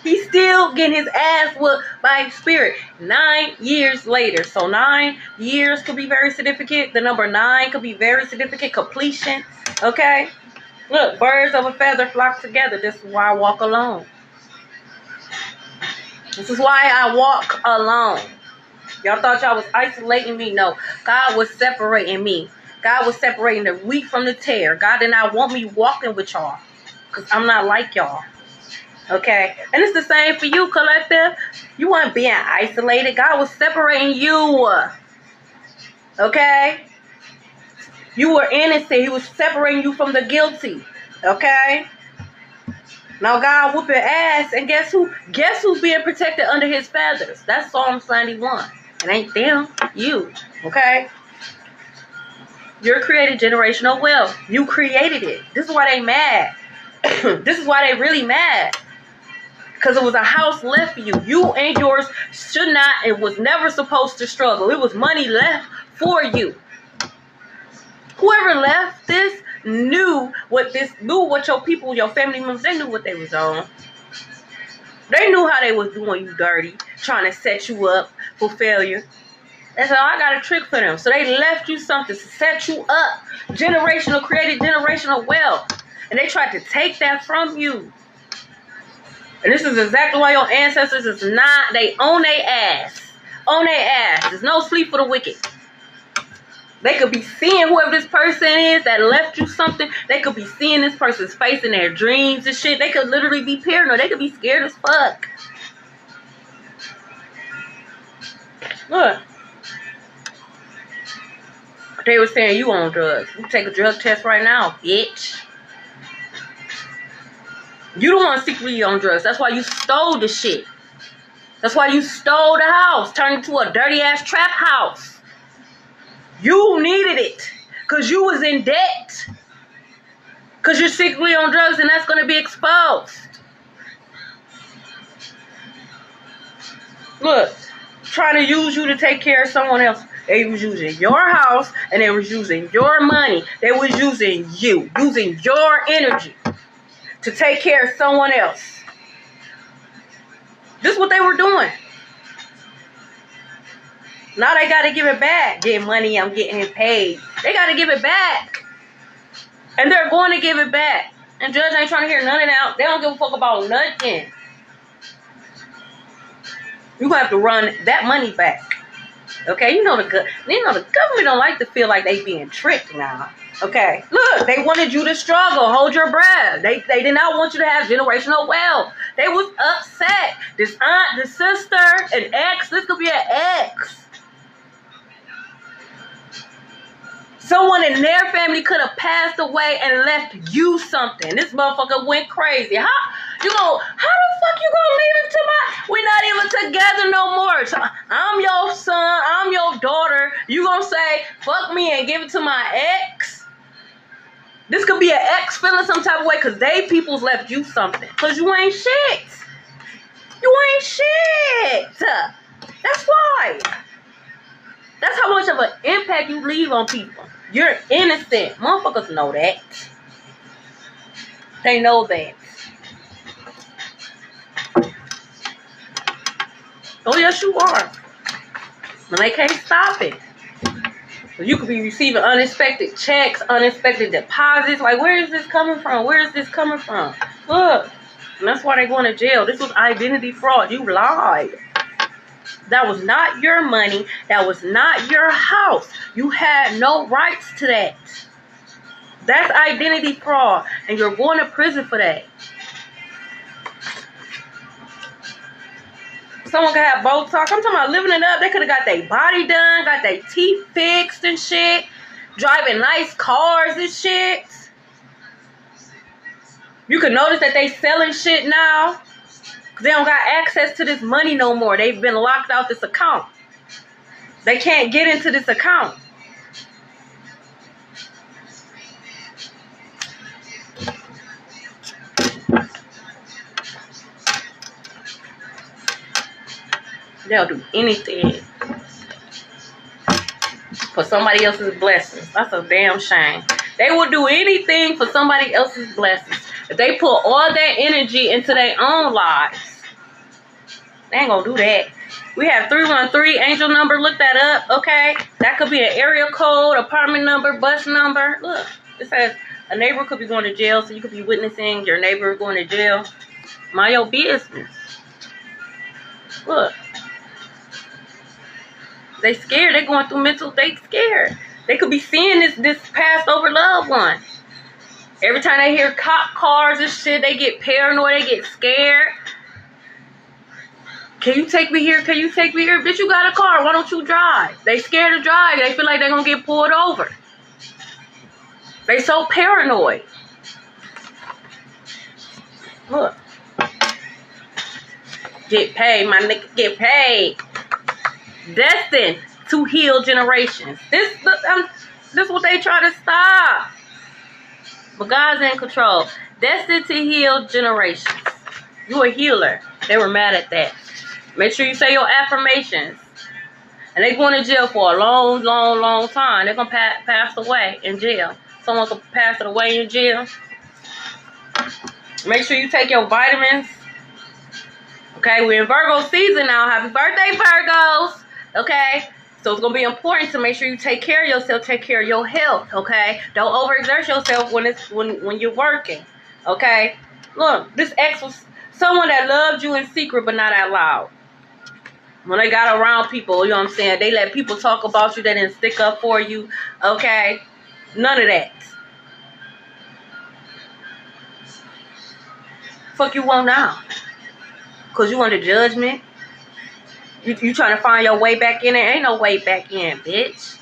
He's still getting his ass whooped by spirit. 9 years later. So 9 years could be very significant. The number 9 could be very significant. Completion. Okay? Look, birds of a feather flock together. This is why I walk alone. This is why I walk alone. Y'all thought y'all was isolating me? No. God was separating me. God was separating the wheat from the tare. God did not want me walking with y'all. Because I'm not like y'all. Okay, and it's the same for you, collective. You weren't being isolated. God was separating you. Okay, you were innocent. He was separating you from the guilty. Okay, now God whoop your ass, and guess who? Guess who's being protected under His feathers? That's Psalms 91. It ain't them, you. Okay, you're creating generational wealth. You created it. This is why they mad. This is why they really mad. Because it was a house left for you. You and yours should not and was never supposed to struggle. It was money left for you. Whoever left this knew what your people, your family members, they knew what they was on. They knew how they was doing you dirty, trying to set you up for failure. And so I got a trick for them. So they left you something to set you up. Created generational wealth. And they tried to take that from you. And this is exactly why your ancestors is not, they own their ass. On their ass. There's no sleep for the wicked. They could be seeing whoever this person is that left you something. They could be seeing this person's face in their dreams and shit. They could literally be paranoid. They could be scared as fuck. Look. They were saying you on drugs. You take a drug test right now, bitch. You don't want to secretly on drugs. That's why you stole the shit. That's why you stole the house. Turned it into a dirty ass trap house. You needed it. Because you was in debt. Because you're secretly on drugs and that's going to be exposed. Look. Trying to use you to take care of someone else. They was using your house and they was using your money. They was using you. Using your energy to take care of someone else. This is what they were doing. Now they got to give it back. Get money, I'm getting it paid. They got to give it back. And they're going to give it back. And Judge ain't trying to hear none of that. They don't give a fuck about nothing. You have to run that money back. Okay? You know the government don't like to feel like they being tricked now. Okay? Look, they wanted you to struggle. Hold your breath. They did not want you to have generational wealth. They was upset. This aunt, this sister, an ex. This could be an ex. Someone in their family could have passed away and left you something. This motherfucker went crazy. How the fuck you gonna leave it to we're not even together no more. So I'm your son, I'm your daughter. You gonna say, fuck me and give it to my ex? This could be an ex feeling some type of way because they peoples left you something. Because you ain't shit. You ain't shit. That's why. That's how much of an impact you leave on people. You're innocent. Motherfuckers know that. They know that. Oh, yes, you are. And they can't stop it. So you could be receiving unexpected checks, unexpected deposits. Like, where is this coming from? Where is this coming from? Look. And that's why they're going to jail. This was identity fraud. You lied. That was not your money. That was not your house. You had no rights to that. That's identity fraud. And you're going to prison for that. Someone could have Botox. I'm talking about living it up. They could have got their body done, got their teeth fixed and shit. Driving nice cars and shit. You can notice that they selling shit now. They don't got access to this money no more. They've been locked out this account. They can't get into this account. They'll do anything for somebody else's blessings. That's a damn shame. They will do anything for somebody else's blessings. If they put all that energy into their own lives, they ain't gonna do that. We have 313 angel number. Look that up, okay? That could be an area code, apartment number, bus number. Look, it says a neighbor could be going to jail, so you could be witnessing your neighbor going to jail. Mind your business. Look. They scared. They going through mental. They scared. They could be seeing this passed over loved one. Every time they hear cop cars and shit, they get paranoid. They get scared. Can you take me here? Can you take me here? Bitch, you got a car. Why don't you drive? They scared to drive. They feel like they're going to get pulled over. They so paranoid. Look. Get paid, my nigga. Get paid. Destined to heal generations. This is what they try to stop. But God's in control. Destined to heal generations. You a healer. They were mad at that. Make sure you say your affirmations. And they going to jail for a long, long, long time. They're going to pass away in jail. Someone could pass it away in jail. Make sure you take your vitamins. Okay, we're in Virgo season now. Happy birthday, Virgos. Okay, so it's going to be important to make sure you take care of yourself, take care of your health, okay? Don't overexert yourself when you're working, okay? Look, this ex was Someone that loved you in secret but not out loud. When they got around people, you know what I'm saying? They let people talk about you. They didn't stick up for you. Okay? None of that. Fuck you want now? Because you under judgment? You trying to find your way back in there? Ain't no way back in, bitch.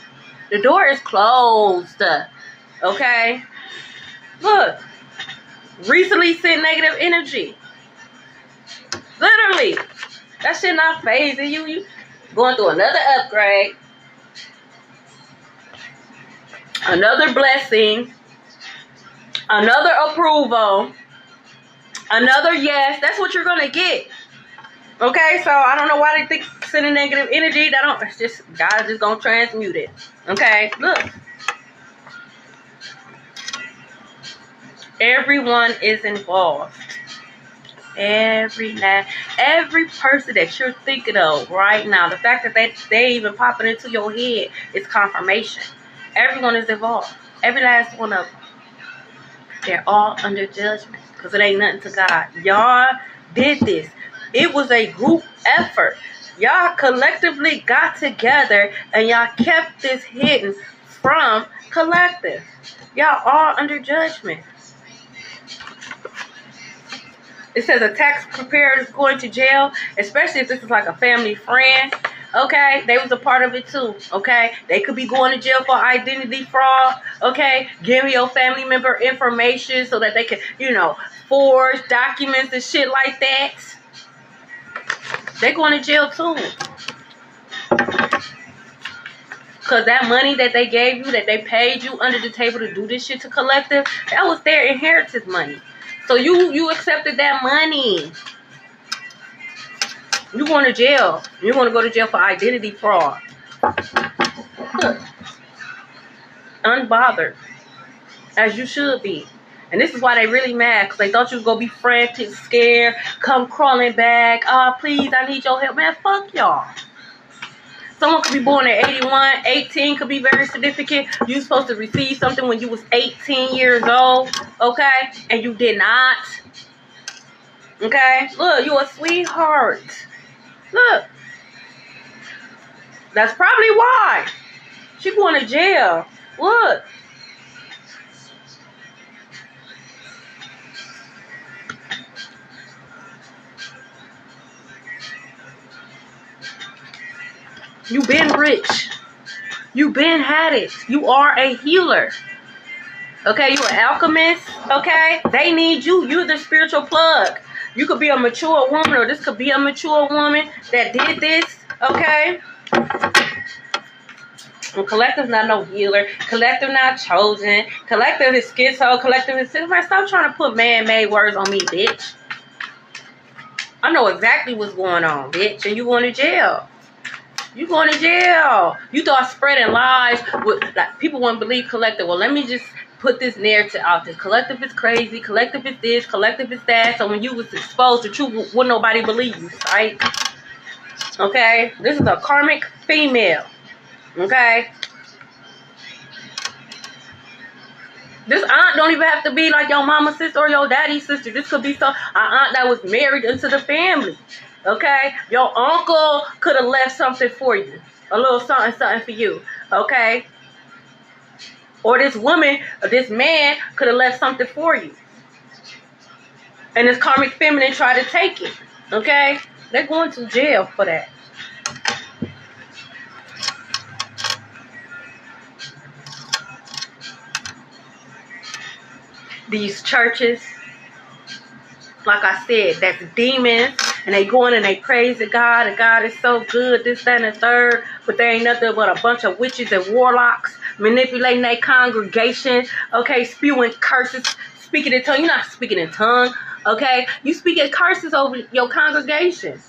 The door is closed. Okay? Look. Recently sent negative energy. Literally. That shit not phasing you. You going through another upgrade. Another blessing. Another approval. Another yes. That's what you're going to get. Okay? So I don't know why they think sending negative energy. It's just, God is just going to transmute it. Okay? Look. Everyone is involved. Every person that you're thinking of right now, the fact that they even popping into your head is confirmation. Everyone is involved. Every last one of them. They're all under judgment because it ain't nothing to God. Y'all did this. It was a group effort. Y'all collectively got together and y'all kept this hidden from collective. Y'all all under judgment. It says a tax preparer is going to jail, especially if this is like a family friend. Okay, they was a part of it too. Okay, they could be going to jail for identity fraud. Okay, giving your family member information so that they can, forge documents and shit like that. They going to jail too. Because that money that they gave you, that they paid you under the table to do this shit to collective, that was their inheritance money. So you accepted that money. You going to jail. You're going to go to jail for identity fraud. Look. Unbothered. As you should be. And this is why they really mad. Because they thought you was going to be frantic, scared, come crawling back. Please, I need your help. Man, fuck y'all. Someone could be born at 81, 18 could be very significant. You supposed to receive something when you was 18 years old, okay? And you did not. Okay? Look, you a sweetheart. Look. That's probably why. She going to jail. Look. You been rich. You been had it. You are a healer. Okay, you're an alchemist. Okay, they need you. You're the spiritual plug. You could be a mature woman, or this could be a mature woman that did this. Okay. And collective not no healer. Collective not chosen. Collective is schizo. Collective is schizo. Stop trying to put man-made words on me, bitch. I know exactly what's going on, bitch. And you going to jail. You going to jail. You thought spreading lies with like people wouldn't believe collective. Well, let me just put this narrative out there. Collective is crazy. Collective is this. Collective is that. So when you was exposed to truth, wouldn't nobody believe you, right? Okay. This is a karmic female. Okay. This aunt don't even have to be like your mama's sister or your daddy's sister. This could be an aunt that was married into the family. Okay? Your uncle could have left something for you. A little something for you. Okay? Or this woman, or this man could have left something for you. And this karmic feminine tried to take it. Okay? They're going to jail for that. These churches, like I said, that's demons. And they go in and they praise the God. And God is so good, this, that, and the third. But there ain't nothing but a bunch of witches and warlocks manipulating their congregation. Okay, spewing curses, speaking in tongue. You're not speaking in tongue. Okay, you speaking curses over your congregation.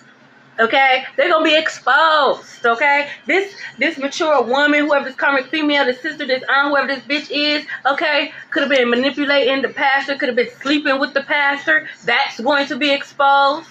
Okay, they're gonna be exposed. Okay, this mature woman, whoever this karmic female, this sister, this aunt, whoever this bitch is, okay, could have been manipulating the pastor, could have been sleeping with the pastor. That's going to be exposed.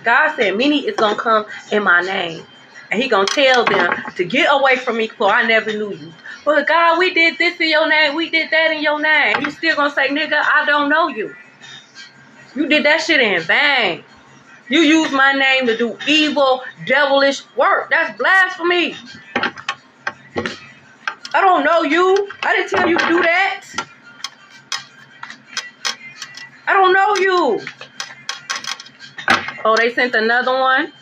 God said, many is gonna come in my name. And he gonna tell them to get away from me, for I never knew you. But God, we did this in your name. We did that in your name. You still gonna say, nigga, I don't know you. You did that shit in vain. You used my name to do evil, devilish work. That's blasphemy. I don't know you. I didn't tell you to do that. I don't know you. Oh, they sent another one?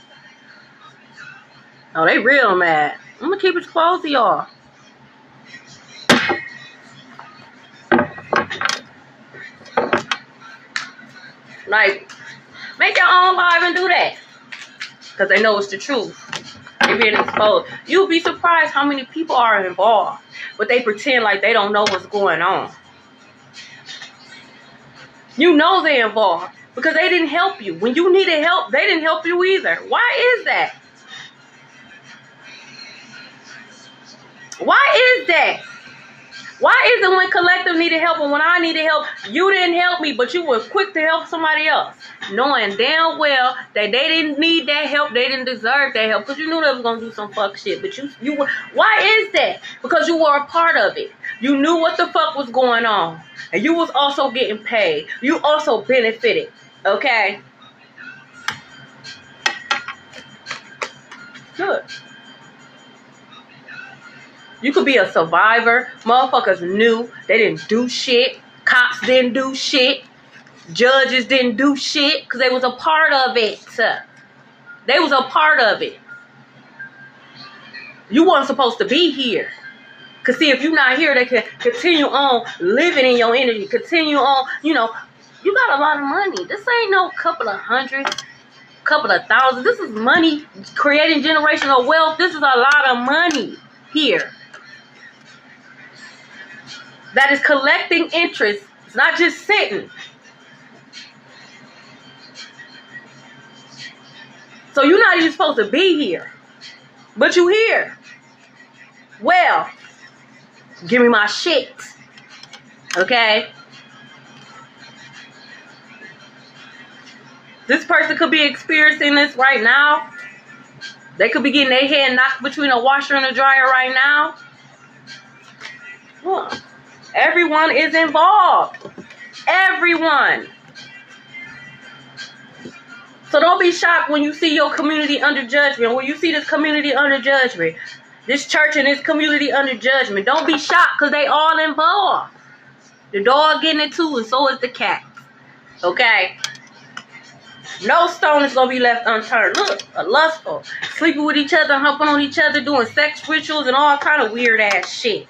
Oh, they real mad. I'm gonna keep it close to y'all. Like, make your own live and do that. Because they know it's the truth. They being exposed. You'll be surprised how many people are involved. But they pretend like they don't know what's going on. You know they're involved. Because they didn't help you. When you needed help, they didn't help you either. Why is that? Why is that? Why is it when collective needed help and when I needed help, you didn't help me, but you were quick to help somebody else? Knowing damn well that they didn't need that help, they didn't deserve that help, because you knew they was going to do some fuck shit. But you were, why is that? Because you were a part of it. You knew what the fuck was going on. And you was also getting paid. You also benefited. Okay? Good. You could be a survivor. Motherfuckers knew they didn't do shit. Cops didn't do shit. Judges didn't do shit because they was a part of it. They was a part of it. You weren't supposed to be here. Because see, if you're not here, they can continue on living in your energy. Continue on, you know, you got a lot of money. This ain't no couple of hundreds, couple of thousands. This is money creating generational wealth. This is a lot of money here. That is collecting interest. It's not just sitting. So you're not even supposed to be here. But you here. Well, give me my shit. Okay? This person could be experiencing this right now. They could be getting their head knocked between a washer and a dryer right now. Huh. Everyone is involved. Everyone. So don't be shocked when you see your community under judgment. When you see this community under judgment. This church and this community under judgment. Don't be shocked because they all involved. The dog getting it too and so is the cat. Okay? No stone is going to be left unturned. Look, a lustful. Sleeping with each other, humping on each other, doing sex rituals and all kind of weird ass shit.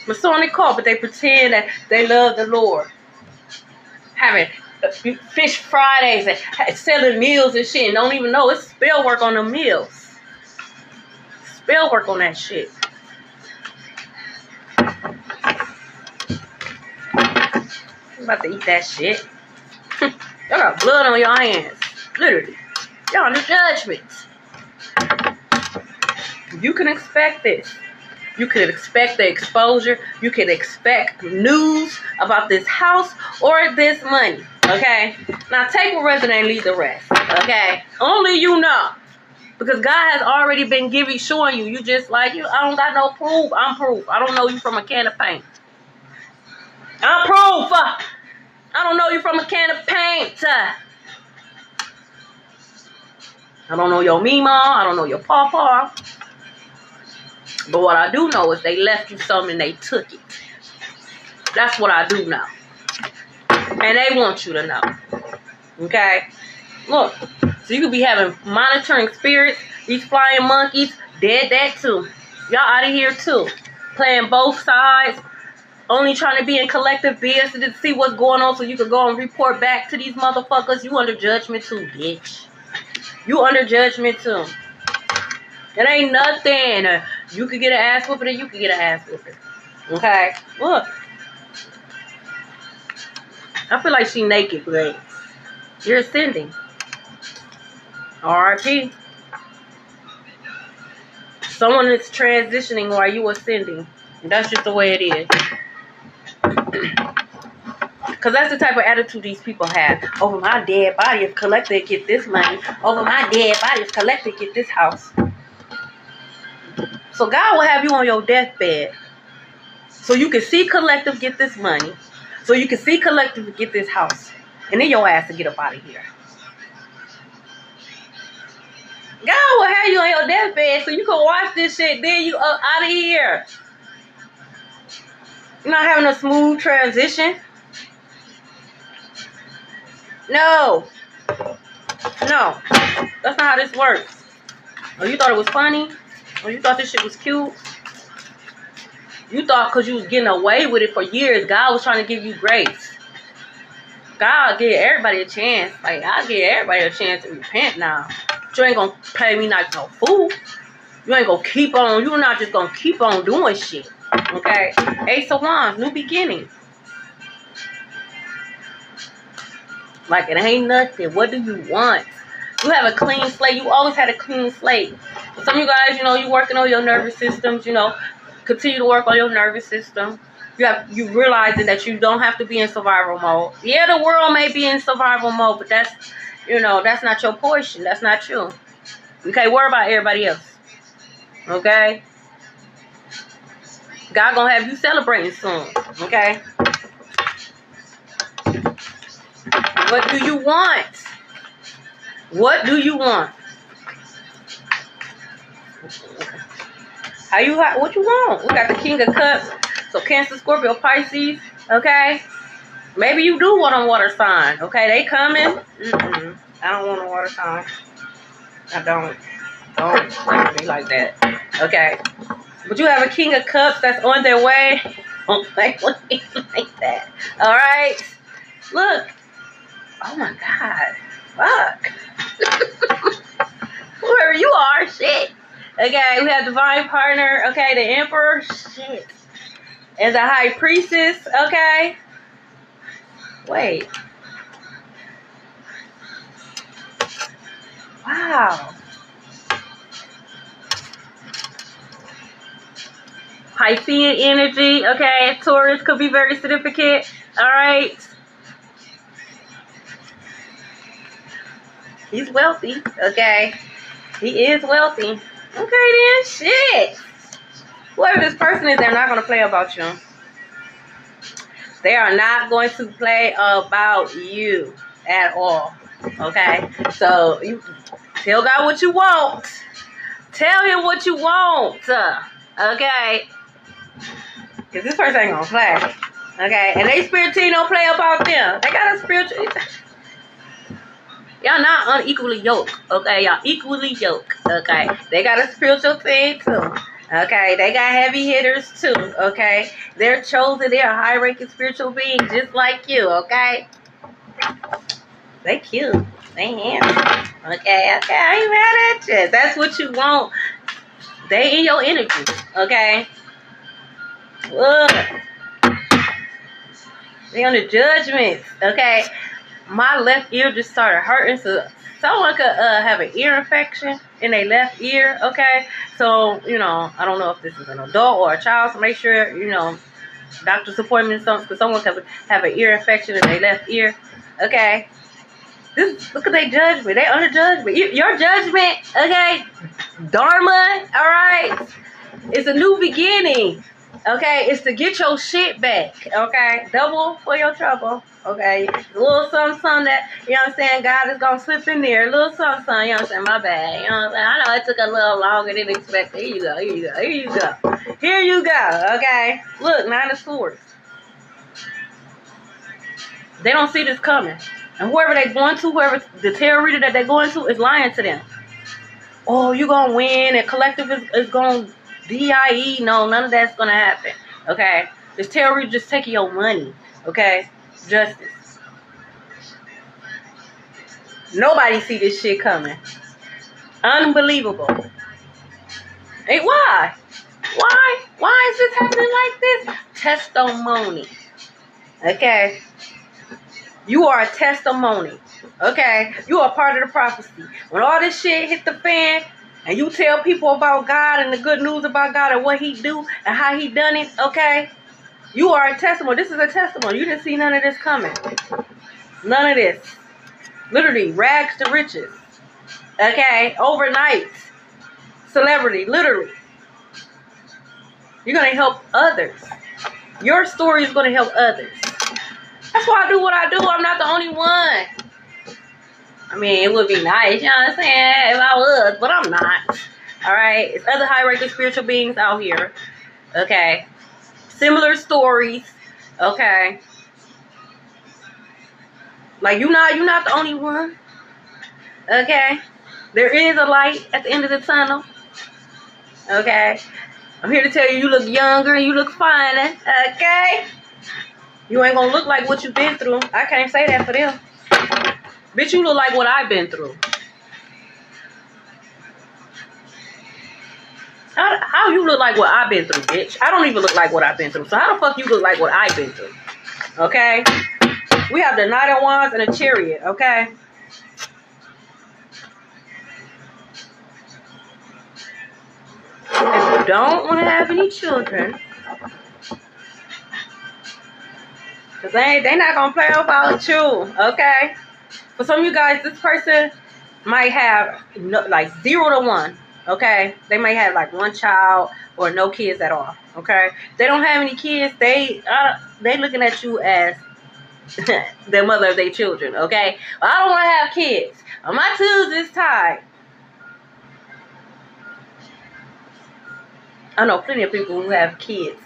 Masonic cult, but they pretend that they love the Lord. Having fish Fridays and selling meals and shit and don't even know it's spell work on the meals. Spell work on that shit. I'm about to eat that shit. Y'all got blood on your hands. Literally. Y'all under judgment. You can expect this. You can expect the exposure. You can expect news about this house or this money. Okay? Now take what resonates and leave the rest. Okay? Only you know. Because God has already been showing you. You just like, I don't got no proof. I'm proof. I don't know you from a can of paint. I'm proof. I don't know you from a can of paint. I don't know your mima. I don't know your pawpaw. But what I do know is they left you something and they took it. That's what I do know. And they want you to know. Okay? Look. So you could be having monitoring spirits. These flying monkeys. Dead that too. Y'all out of here too. Playing both sides. Only trying to be in collective business to see what's going on so you can go and report back to these motherfuckers. You under judgment too, bitch. You under judgment too. It ain't nothing. You could get an ass whooping and you could get an ass whooping. Okay? Look. I feel like she naked, but you're ascending. R.I.P. Someone is transitioning while you ascending. That's just the way it is. Because that's the type of attitude these people have. Over my dead body, if collected, get this money. Over my dead body, if collected, get this house. So God will have you on your deathbed so you can see Collective get this money, so you can see Collective get this house, and then your ass to get up out of here. God will have you on your deathbed so you can watch this shit, then you up out of here. You're not having a smooth transition. No. No. That's not how this works. Oh, you thought it was funny? Or you thought this shit was cute? You thought because you was getting away with it for years, God was trying to give you grace. God give everybody a chance. Like, I'll give everybody a chance to repent now. But you ain't gonna play me like no fool. You ain't gonna keep on. You're not just gonna keep on doing shit. Okay? Ace of Wands, new beginning. Like, it ain't nothing. What do you want? You have a clean slate. You always had a clean slate. Some of you guys, you know, you working on your nervous systems, you know. Continue to work on your nervous system. You realizing that you don't have to be in survival mode. Yeah, the world may be in survival mode, but that's, you know, that's not your portion. That's not you. Okay, worry about everybody else. Okay? God gonna have you celebrating soon. Okay? What do you want? What do you want? What you want? We got the King of Cups. So Cancer, Scorpio, Pisces. Okay? Maybe you do want a water sign. Okay? They coming. I don't want a water sign. I don't. Don't play me like that. Okay? But you have a King of Cups that's on their way. Don't play with me like that. Alright? Look. Oh my God. Fuck. Whoever you are, shit. Okay, we have Divine Partner. Okay, the Emperor. Shit. And the High Priestess. Okay. Wait. Wow. Piscean energy. Okay, Taurus could be very significant. Alright. He's wealthy. Okay. He is wealthy. Okay then, shit. Whoever this person is, they're not going to play about you. They are not going to play about you at all. Okay? So, you tell God what you want. Tell him what you want. Okay? Because this person ain't going to play. Okay? And they spirit team don't play about them. They got a spiritual... Y'all not unequally yoked, okay? Y'all equally yoked, okay? They got a spiritual thing, too, okay? They got heavy hitters, too, okay? They're chosen. They're a high-ranking spiritual being just like you, okay? They cute. They handsome, okay? I ain't mad at you. That's what you want. They in your energy, okay? Look. They on the judgments, okay? My left ear just started hurting, so someone could have an ear infection in their left ear, okay? So, you know, I don't know if this is an adult or a child, so make sure, you know, doctor's appointment, because someone could have an ear infection in their left ear, okay? Look at their judgment. They under judgment. Your judgment, okay? Dharma, all right? It's a new beginning, okay? It's to get your shit back, okay? Double for your trouble. Okay, a little something, that, you know what I'm saying, God is going to slip in there. A little something, you know what I'm saying, my bad. You know what I'm saying? I know it took a little longer than expected. Here you go, here you go, here you go. Here you go, okay? Look, 9 of Swords. They don't see this coming. And whoever they're going to, whoever the tarot reader that they're going to is lying to them. Oh, you're going to win, and Collective is going to DIE. No, none of that's going to happen, okay? This tarot reader just taking your money, okay? Justice. Nobody see this shit coming. Unbelievable. Hey, why? Why is this happening like this? Testimony. Okay. You are a testimony. Okay. You are part of the prophecy. When all this shit hit the fan and you tell people about God and the good news about God and what he do and how he done it, okay? You are a testimony. This is a testimony. You didn't see none of this coming. None of this. Literally, rags to riches. Okay? Overnight. Celebrity. Literally. You're going to help others. Your story is going to help others. That's why I do what I do. I'm not the only one. I mean, it would be nice, you know what I'm saying, if I was, but I'm not. Alright? It's other high-ranking spiritual beings out here. Okay? Similar stories. Okay? Like, you're not the only one. Okay? There is a light at the end of the tunnel. Okay? I'm here to tell you, you look younger and you look finer. Okay? You ain't gonna look like what you've been through. I can't say that for them. Bitch, you look like what I've been through. How you look like what I've been through, bitch? I don't even look like what I've been through. So how the fuck you look like what I've been through? Okay? We have the Knight of Wands and a Chariot, okay? If you don't want to have any children, because they not going to play about you, okay? For some of you guys, this person might have like 0 to 1, okay? They might have like 1 child or no kids at all, okay? They don't have any kids. They looking at you as the mother of their children, okay? Well, I don't want to have kids. My tooth is tied. I know plenty of people who have kids.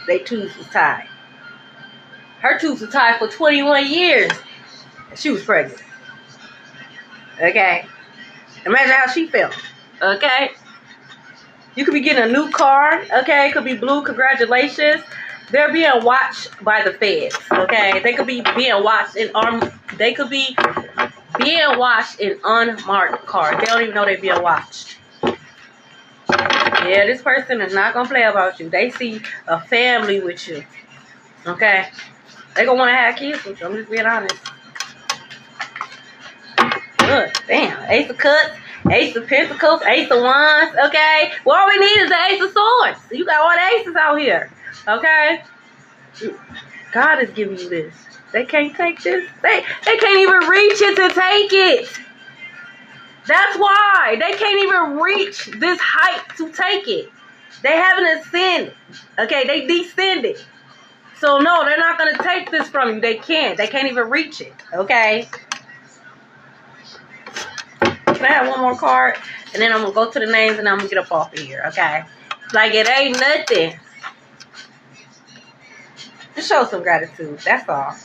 Their tooth is tied. Her tooth was tied for 21 years. She was pregnant. Okay? Imagine how she felt. Okay? You could be getting a new car. Okay? It could be blue. Congratulations. They're being watched by the feds. Okay? They could be being watched in unmarked cars. They don't even know they're being watched. Yeah, this person is not gonna play about you. They see a family with you. Okay? They gonna want to have kids with you. I'm just being honest. Good. Damn. Ace of Cups, Ace of Pentacles, Ace of Wands. Okay? Well, all we need is the Ace of Swords. You got all the aces out here. Okay? God is giving you this. They can't take this. They can't even reach it to take it. That's why. They can't even reach this height to take it. They haven't ascended. Okay? They descended. So, no, they're not going to take this from you. They can't. They can't even reach it. Okay? Can I have one more card? And then I'm going to go to the names and I'm going to get up off of here. Okay? Like, it ain't nothing. Just show some gratitude. That's all.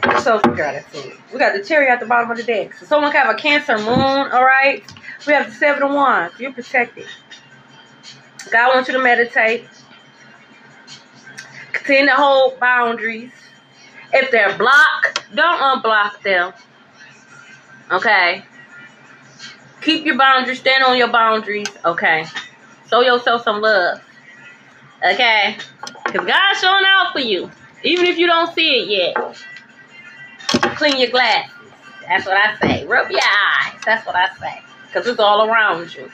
Just show some gratitude. We got the Chariot at the bottom of the deck. So, someone can have a Cancer moon. All right? We have the 7 of Wands. You're protected. God wants you to meditate. Continue to hold boundaries. If they're blocked, don't unblock them. Okay? Keep your boundaries. Stand on your boundaries. Okay? Show yourself some love. Okay? Because God's showing out for you. Even if you don't see it yet. Clean your glasses. That's what I say. Rub your eyes. That's what I say. Because it's all around you.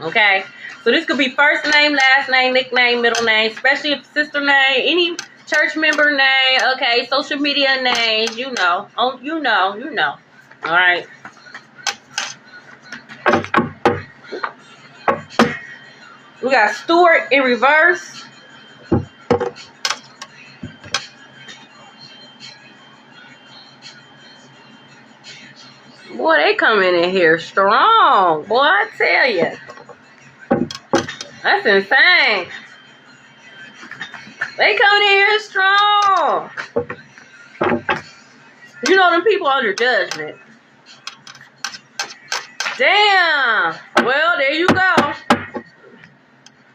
Okay? So this could be first name, last name, nickname, middle name, especially if sister name, any church member name, okay, social media names, you know. Oh, you know. All right. We got Steward in reverse. Boy, they coming in here strong. Boy, I tell you. That's insane. They coming in here strong. You know them people under judgment. Damn. Well, there you go.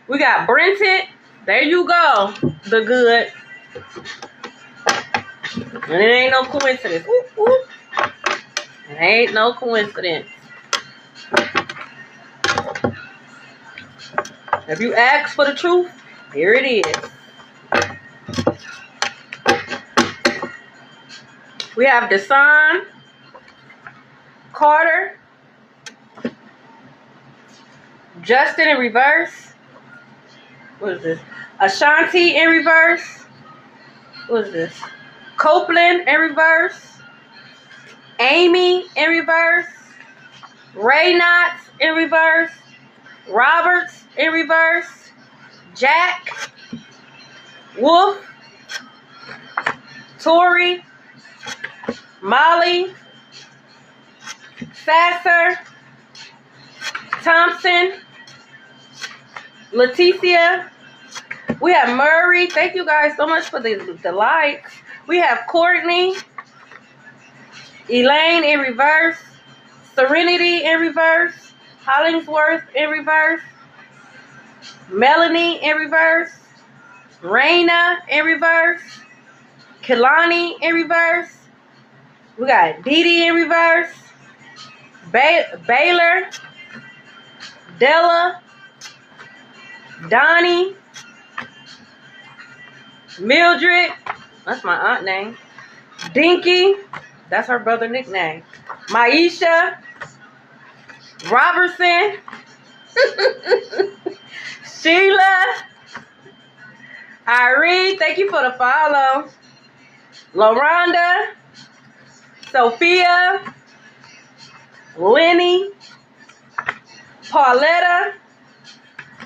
We got Brenton. There you go. The good. And it ain't no coincidence. Whoop, whoop. It ain't no coincidence. If you ask for the truth, here it is. We have Desan, Carter, Justin in reverse. What is this? Ashanti in reverse. What is this? Copeland in reverse. Amy in reverse. Ray Knotts in reverse. Roberts in reverse. Jack, Wolf, Tori, Molly, Sasser, Thompson, Leticia. We have Murray. Thank you guys so much for the likes. We have Courtney, Elaine in reverse, Serenity in reverse, Hollingsworth in reverse, Melanie in reverse, Raina in reverse, Kelani in reverse. We got Dee Dee in reverse, Baylor, Della, Donnie, Mildred, that's my aunt name, Dinky, that's her brother nickname, Maisha, Robertson, Sheila, Irene, thank you for the follow, LaRonda, Sophia, Lenny, Pauletta,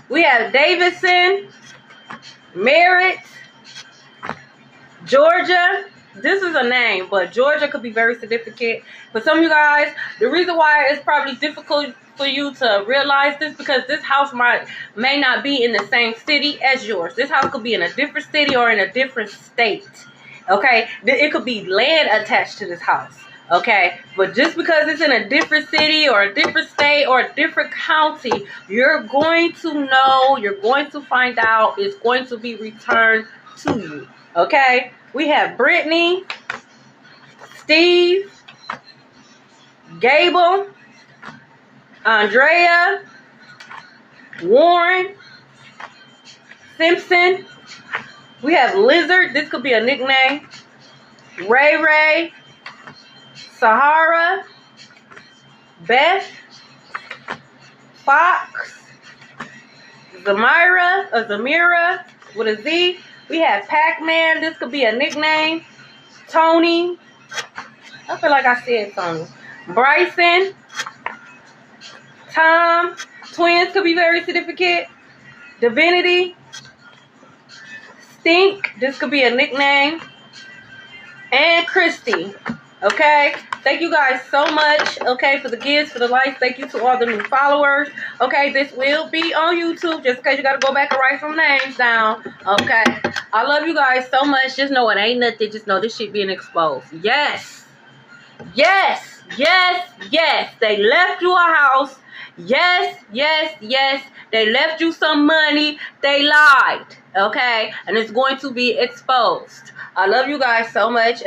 we have Davidson, Merritt, Georgia. This is a name, but Georgia could be very significant. For some of you guys, the reason why it's probably difficult for you to realize this because this house may not be in the same city as yours. This house could be in a different city or in a different state. Okay? It could be land attached to this house. Okay? But just because it's in a different city or a different state or a different county, you're going to know, you're going to find out, it's going to be returned to you. Okay? We have Brittany, Steve, Gable, Andrea, Warren, Simpson. We have Lizard. This could be a nickname. Ray Ray, Sahara, Beth, Fox, Zamira with a Z. We have Pac-Man. This could be a nickname. Tony. I feel like I said Tony. Bryson. Tom. Twins could be very significant. Divinity. Stink. This could be a nickname. And Christy. Okay? Thank you guys so much, okay, for the gifts, for the likes. Thank you to all the new followers. Okay, this will be on YouTube, just in case you got to go back and write some names down. Okay? I love you guys so much. Just know it ain't nothing. Just know this shit being exposed. Yes. Yes. Yes. Yes. They left you a house. Yes. Yes. Yes. They left you some money. They lied. Okay? And it's going to be exposed. I love you guys so much.